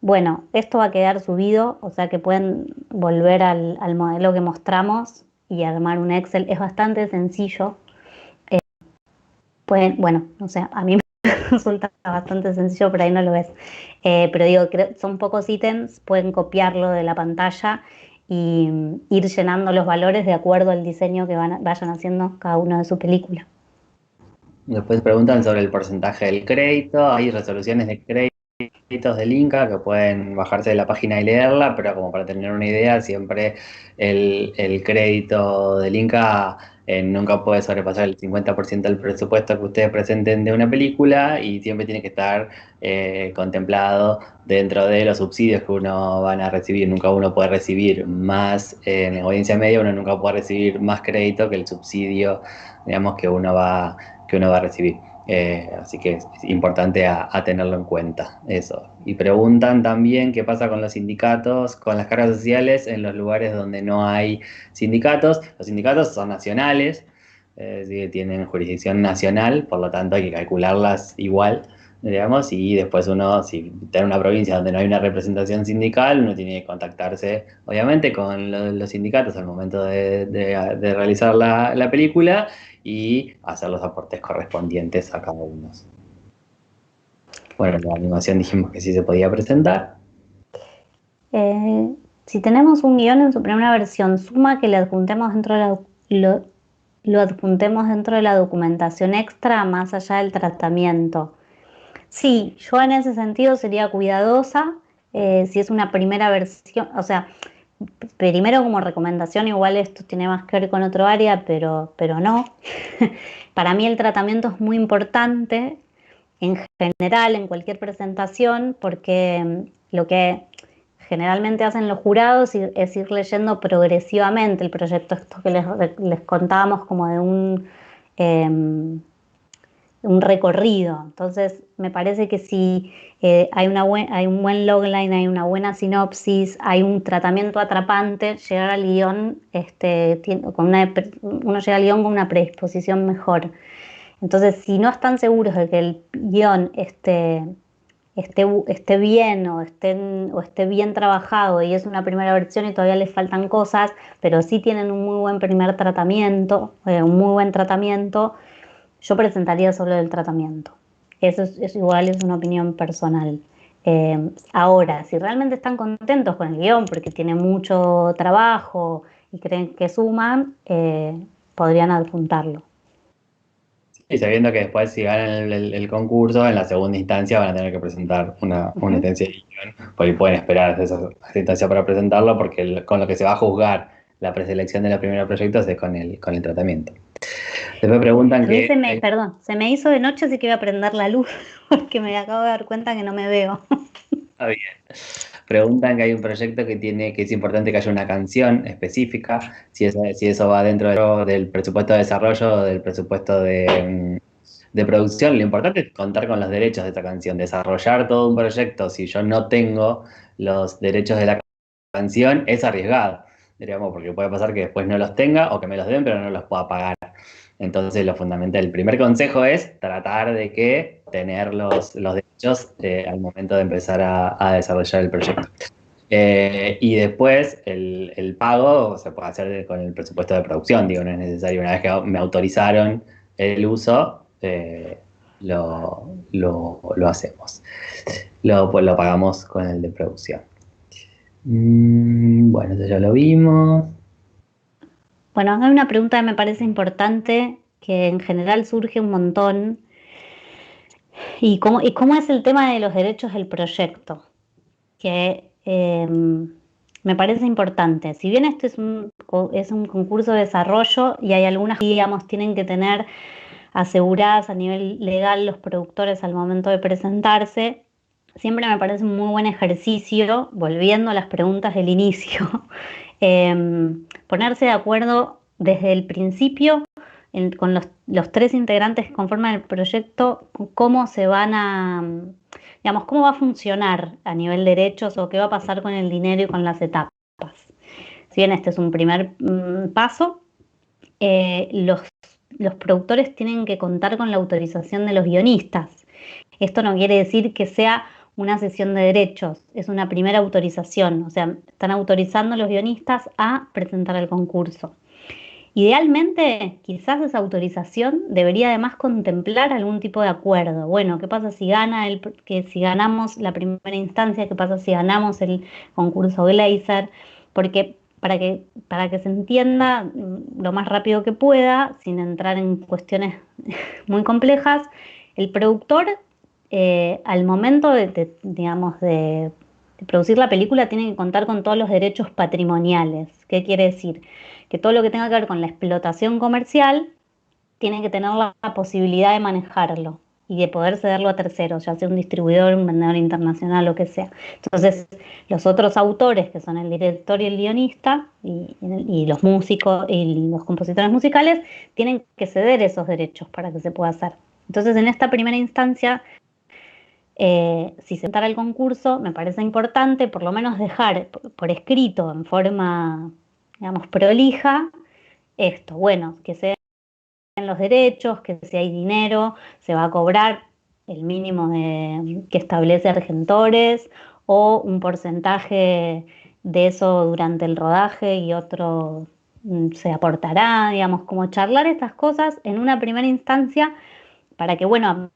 Bueno, esto va a quedar subido, o sea que pueden volver al modelo que mostramos y armar un Excel. Es bastante sencillo. Bueno, no sé, a mí resulta bastante sencillo, pero ahí no lo ves. Pero digo, son pocos ítems, pueden copiarlo de la pantalla y ir llenando los valores de acuerdo al diseño que vayan haciendo cada uno de su película. Después preguntan sobre el porcentaje del crédito. Hay resoluciones de créditos del Inca que pueden bajarse de la página y leerla, pero como para tener una idea, siempre el crédito del Inca nunca puede sobrepasar el 50% del presupuesto que ustedes presenten de una película y siempre tiene que estar contemplado dentro de los subsidios que uno van a recibir. Nunca uno puede recibir más, en audiencia media, uno nunca puede recibir más crédito que el subsidio, digamos, que uno va a recibir. Así que es importante a tenerlo en cuenta, eso. Y preguntan también qué pasa con los sindicatos, con las cargas sociales en los lugares donde no hay sindicatos. Los sindicatos son nacionales, sí, tienen jurisdicción nacional, por lo tanto hay que calcularlas igual, digamos, y después uno, si está en una provincia donde no hay una representación sindical, uno tiene que contactarse, obviamente, con los sindicatos al momento de realizar la película y hacer los aportes correspondientes a cada uno. Bueno, la animación dijimos que sí se podía presentar. Si tenemos un guión en su primera versión, suma que le adjuntemos dentro de lo adjuntemos dentro de la documentación extra más allá del tratamiento. Sí, yo en ese sentido sería cuidadosa. Si es una primera versión, o sea, primero como recomendación, igual esto tiene más que ver con otro área, pero no. Para mí el tratamiento es muy importante en general, en cualquier presentación, porque lo que generalmente hacen los jurados es ir leyendo progresivamente el proyecto, esto que les contábamos como de un recorrido. Entonces, me parece que si hay un buen logline, hay una buena sinopsis, hay un tratamiento atrapante, llegar al guión, uno llega al guión con una predisposición mejor. Entonces, si no están seguros de que el guión esté bien o esté bien trabajado y es una primera versión y todavía les faltan cosas, pero sí tienen un muy buen primer tratamiento, un muy buen tratamiento, yo presentaría solo el tratamiento. Eso es igual, es una opinión personal. Ahora, si realmente están contentos con el guión porque tiene mucho trabajo y creen que suman, podrían adjuntarlo. Y sabiendo que después, si ganan el concurso, en la segunda instancia van a tener que presentar una instancia de guión, por ahí pueden esperar esa instancia para presentarlo, porque con lo que se va a juzgar la preselección de los primeros proyectos es con el tratamiento. Después preguntan A mí que... perdón, se me hizo de noche, así que voy a prender la luz porque me acabo de dar cuenta que no me veo. Está bien. Preguntan que hay un proyecto que es importante que haya una canción específica, si eso va dentro del presupuesto de desarrollo o del presupuesto de producción. Lo importante es contar con los derechos de esta canción, desarrollar todo un proyecto. Si yo no tengo los derechos de la canción, es arriesgado, diríamos, porque puede pasar que después no los tenga o que me los den, pero no los pueda pagar. Entonces, lo fundamental, el primer consejo es tratar de que tener los derechos al momento de empezar a desarrollar el proyecto. Y después el pago se puede hacer con el presupuesto de producción, digo, no es necesario. Una vez que me autorizaron el uso, lo hacemos. Pues lo pagamos con el de producción. Bueno, eso ya lo vimos. Bueno, hay una pregunta que me parece importante, que en general surge un montón. ¿Y cómo es el tema de los derechos del proyecto? Que me parece importante. Si bien este es un concurso de desarrollo y hay algunas que, digamos, tienen que tener aseguradas a nivel legal los productores al momento de presentarse, siempre me parece un muy buen ejercicio, volviendo a las preguntas del inicio, ponerse de acuerdo desde el principio con los tres integrantes que conforman el proyecto, cómo se van a, digamos, cómo va a funcionar a nivel de derechos o qué va a pasar con el dinero y con las etapas. Si bien este es un primer paso, los productores tienen que contar con la autorización de los guionistas. Esto no quiere decir que sea una cesión de derechos, es una primera autorización, o sea, están autorizando a los guionistas a presentar el concurso. Idealmente, quizás esa autorización debería además contemplar algún tipo de acuerdo. Bueno, ¿qué pasa si que si ganamos la primera instancia? ¿Qué pasa si ganamos el concurso Glaser? Porque para que se entienda lo más rápido que pueda, sin entrar en cuestiones muy complejas, el productor al momento digamos, de producir la película tiene que contar con todos los derechos patrimoniales. ¿Qué quiere decir? Que todo lo que tenga que ver con la explotación comercial tiene que tener la posibilidad de manejarlo y de poder cederlo a terceros, ya sea un distribuidor, un vendedor internacional, lo que sea. Entonces, los otros autores, que son el director y el guionista, y los músicos y los compositores musicales, tienen que ceder esos derechos para que se pueda hacer. Entonces, en esta primera instancia, si se entra el concurso, me parece importante por lo menos dejar por escrito, en forma, digamos, prolija, esto, bueno, que se den los derechos, que si hay dinero, se va a cobrar el mínimo que establece Argentores o un porcentaje de eso durante el rodaje y otro se aportará, digamos, como charlar estas cosas en una primera instancia para que, bueno, a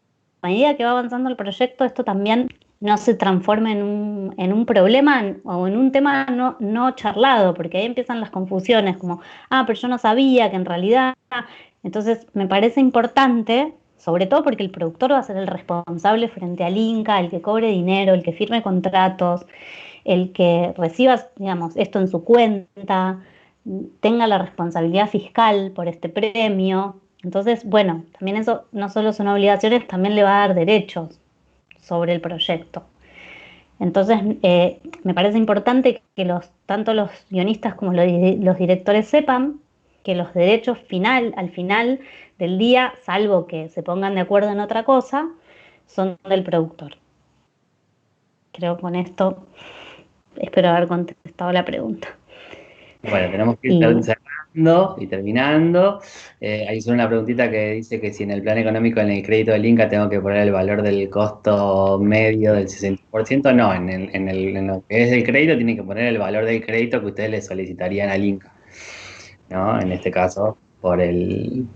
medida que va avanzando el proyecto, esto también no se transforme en un problema o en un tema no charlado, porque ahí empiezan las confusiones, como, pero yo no sabía que en realidad... Entonces, me parece importante, sobre todo porque el productor va a ser el responsable frente al Inca, el que cobre dinero, el que firme contratos, el que reciba, digamos, esto en su cuenta, tenga la responsabilidad fiscal por este premio. Entonces, bueno, también eso no solo son obligaciones, también le va a dar derechos sobre el proyecto. Entonces, me parece importante que tanto los guionistas como los directores sepan que los derechos al final del día, salvo que se pongan de acuerdo en otra cosa, son del productor. Creo que con esto espero haber contestado la pregunta. Bueno, tenemos que ir cerrando y terminando. Hay solo una preguntita que dice que si en el plan económico, en el crédito del Inca, tengo que poner el valor del costo medio del 60%. No, en lo que es el crédito, tienen que poner el valor del crédito que ustedes le solicitarían al Inca, ¿no? En este caso, por el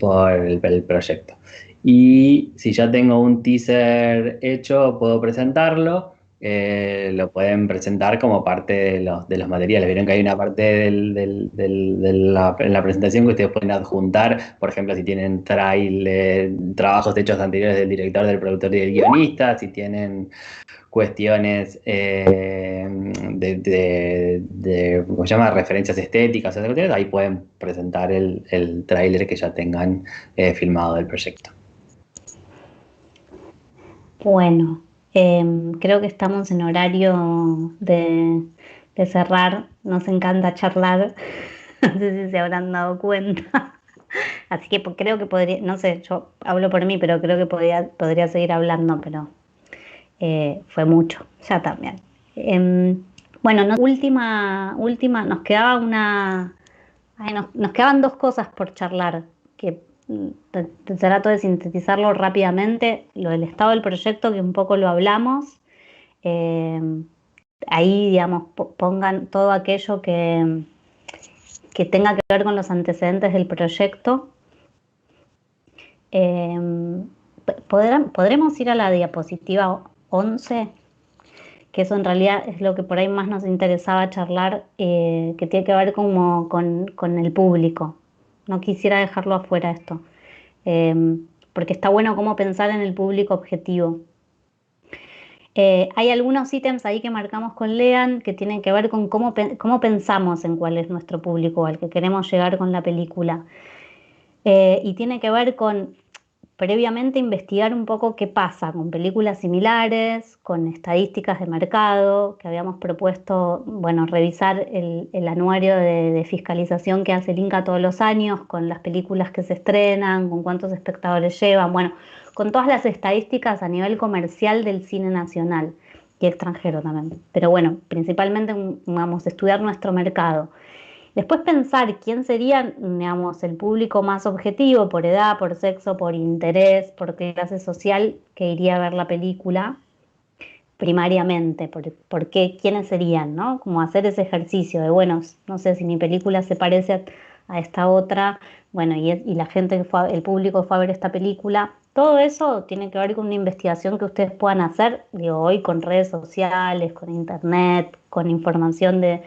proyecto. Y si ya tengo un teaser hecho, puedo presentarlo. Lo pueden presentar como parte de los materiales. Vieron que hay una parte en la presentación que ustedes pueden adjuntar, por ejemplo, si tienen trabajos hechos anteriores del director, del productor y del guionista, si tienen cuestiones ¿cómo se llama? Referencias estéticas, ahí pueden presentar el tráiler que ya tengan filmado del proyecto. Bueno, creo que estamos en horario de cerrar. Nos encanta charlar. No sé si se habrán dado cuenta. Así que creo que podría, no sé, yo hablo por mí, pero creo que podría seguir hablando, pero fue mucho, ya también. Bueno, última, nos quedaba nos quedaban dos cosas por charlar, que trato de sintetizarlo rápidamente. Lo del estado del proyecto, que un poco lo hablamos. Ahí, digamos, pongan todo aquello que tenga que ver con los antecedentes del proyecto. ¿Podremos ir a la diapositiva 11? Que eso en realidad es lo que por ahí más nos interesaba charlar, que tiene que ver como con el público. No quisiera dejarlo afuera esto, porque está bueno cómo pensar en el público objetivo. Hay algunos ítems ahí que marcamos con Lean que tienen que ver con cómo pensamos en cuál es nuestro público al que queremos llegar con la película. Y tiene que ver con previamente investigar un poco qué pasa con películas similares, con estadísticas de mercado, que habíamos propuesto, bueno, revisar el anuario de fiscalización que hace el Inca todos los años, con las películas que se estrenan, con cuántos espectadores llevan, bueno, con todas las estadísticas a nivel comercial del cine nacional y extranjero también. Pero bueno, principalmente vamos a estudiar nuestro mercado. Después pensar quién sería, digamos, el público más objetivo por edad, por sexo, por interés, por clase social que iría a ver la película primariamente, quiénes serían, ¿no? Como hacer ese ejercicio de, bueno, no sé si mi película se parece a esta otra, bueno, y la gente el público que fue a ver esta película, todo eso tiene que ver con una investigación que ustedes puedan hacer, digo, hoy con redes sociales, con internet, con información de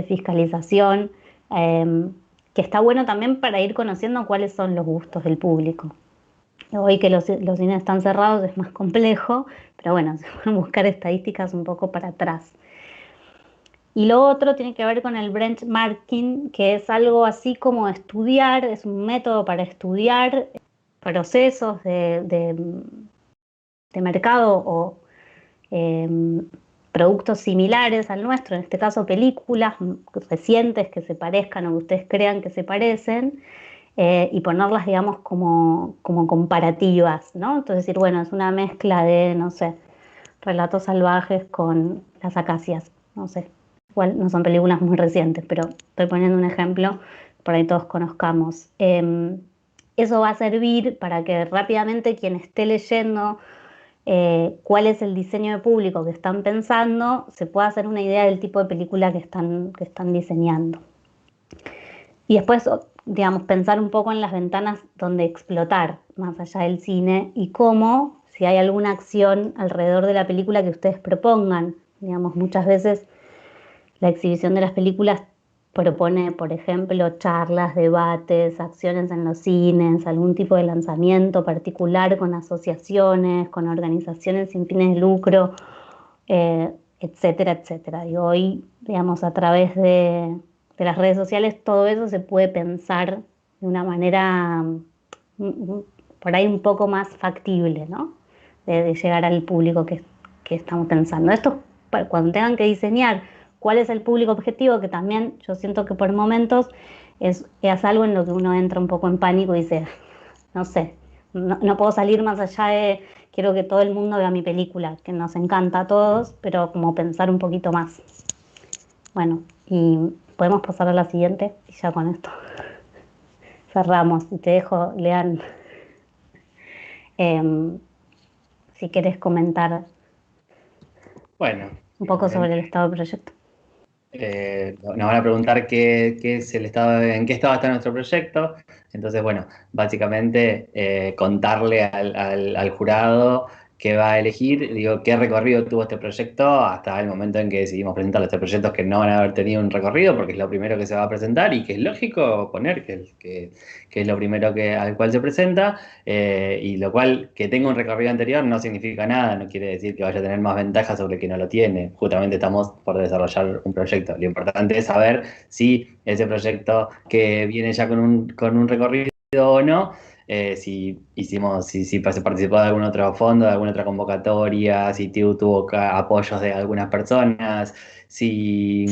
fiscalización, que está bueno también para ir conociendo cuáles son los gustos del público. Hoy que los cines están cerrados es más complejo, pero bueno, se pueden buscar estadísticas un poco para atrás. Y lo otro tiene que ver con el benchmarking, que es algo así como estudiar, es un método para estudiar procesos de mercado o eh, productos similares al nuestro, en este caso películas recientes que se parezcan o que ustedes crean que se parecen, y ponerlas, digamos, como comparativas, ¿no? Entonces decir, bueno, es una mezcla de, no sé, Relatos Salvajes con Las Acacias, no sé. Igual no son películas muy recientes, pero estoy poniendo un ejemplo para que todos conozcamos. Eso va a servir para que rápidamente quien esté leyendo cuál es el diseño de público que están pensando, se pueda hacer una idea del tipo de película que están diseñando. Y después, digamos, pensar un poco en las ventanas donde explotar, más allá del cine, y cómo, si hay alguna acción alrededor de la película que ustedes propongan. Digamos, muchas veces la exhibición de las películas propone, por ejemplo, charlas, debates, acciones en los cines, algún tipo de lanzamiento particular con asociaciones, con organizaciones sin fines de lucro, etcétera, etcétera. Y hoy, digamos, a través de las redes sociales, todo eso se puede pensar de una manera por ahí un poco más factible, ¿no? De llegar al público que estamos pensando. Esto, cuando tengan que diseñar cuál es el público objetivo, que también yo siento que por momentos es algo en lo que uno entra un poco en pánico y dice, no sé, no puedo salir más allá de quiero que todo el mundo vea mi película, que nos encanta a todos, pero como pensar un poquito más. Bueno, y podemos pasar a la siguiente y ya con esto cerramos. Y te dejo, Lean, si quieres comentar Bueno, un poco sobre el estado del proyecto. nos van a preguntar qué es el estado, en qué estado está nuestro proyecto. Entonces, bueno, básicamente contarle al jurado qué va a elegir, digo, qué recorrido tuvo este proyecto hasta el momento en que decidimos presentar estos proyectos que no van a haber tenido un recorrido, porque es lo primero que se va a presentar y que es lógico poner que es lo primero al cual se presenta, y lo cual que tenga un recorrido anterior no significa nada, no quiere decir que vaya a tener más ventajas sobre el que no lo tiene. Justamente estamos por desarrollar un proyecto. Lo importante es saber si ese proyecto que viene ya con un recorrido o no, si participó de algún otro fondo, de alguna otra convocatoria, si tuvo apoyos de algunas personas, si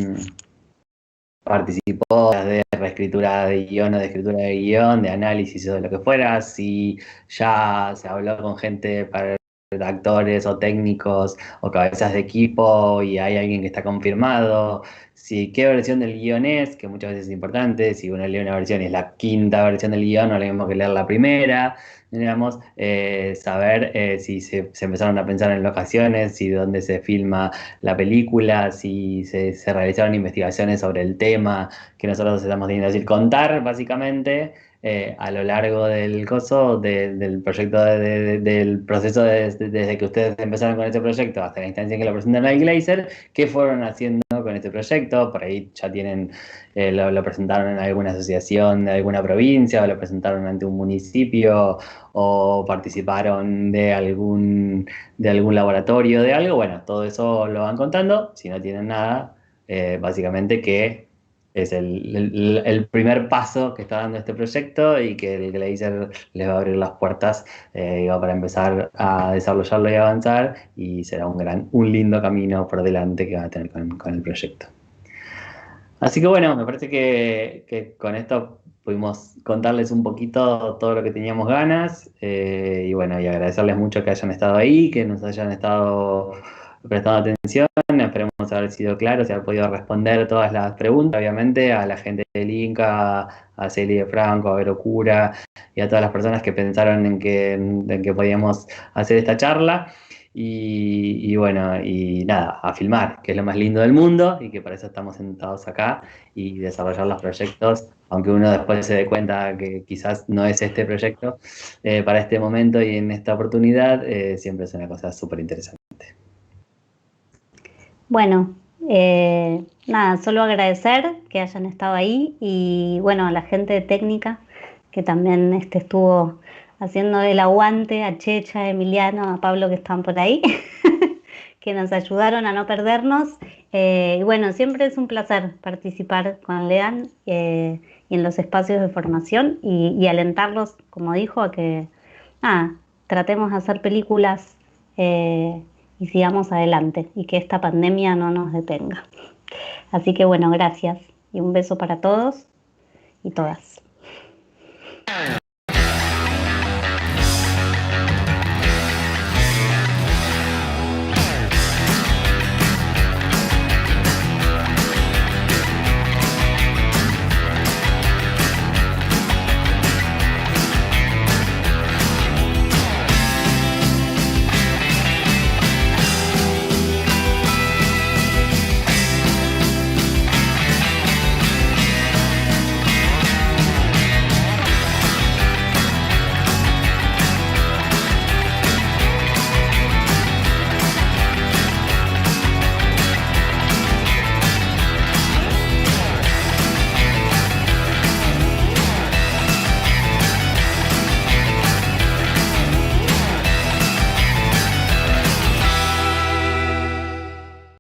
participó de reescritura de guión o de escritura de guión, de análisis o de lo que fuera, si ya se habló con gente para actores o técnicos o cabezas de equipo y hay alguien que está confirmado, si qué versión del guión es, que muchas veces es importante, si uno lee una versión y es la quinta versión del guión, no es lo mismo que leer la primera, digamos, saber si se empezaron a pensar en locaciones, si dónde se filma la película, si se realizaron investigaciones sobre el tema que nosotros estamos teniendo, es decir, contar básicamente a lo largo del coso, del proyecto, del proceso desde que ustedes empezaron con este proyecto hasta la instancia en que lo presentaron al Glazer, qué fueron haciendo con este proyecto. Por ahí ya tienen, lo presentaron en alguna asociación de alguna provincia, o lo presentaron ante un municipio, o participaron de algún laboratorio, de algo. Bueno, todo eso lo van contando. Si no tienen nada, básicamente que es el primer paso que está dando este proyecto y que el Glazer les va a abrir las puertas, para empezar a desarrollarlo y avanzar, y será un lindo camino por delante que van a tener con el proyecto. Así que bueno, me parece que con esto pudimos contarles un poquito todo lo que teníamos ganas, y bueno, y agradecerles mucho que hayan estado ahí, que nos hayan estado prestando atención. Esperemos haber sido claros y haber podido responder todas las preguntas, obviamente, a la gente del Inca, a Celi de Franco, a Vero Cura y a todas las personas que pensaron en que podíamos hacer esta charla. y bueno, y nada, a filmar, que es lo más lindo del mundo y que para eso estamos sentados acá y desarrollar los proyectos, aunque uno después se dé cuenta que quizás no es este proyecto para este momento y en esta oportunidad, siempre es una cosa súper interesante. Bueno, nada, solo agradecer que hayan estado ahí y bueno, a la gente de técnica que también estuvo haciendo el aguante, a Checha, a Emiliano, a Pablo que están por ahí, que nos ayudaron a no perdernos. Y bueno, siempre es un placer participar con Lean y en los espacios de formación y alentarlos, como dijo, a que tratemos de hacer películas y sigamos adelante y que esta pandemia no nos detenga. Así que bueno, gracias y un beso para todos y todas.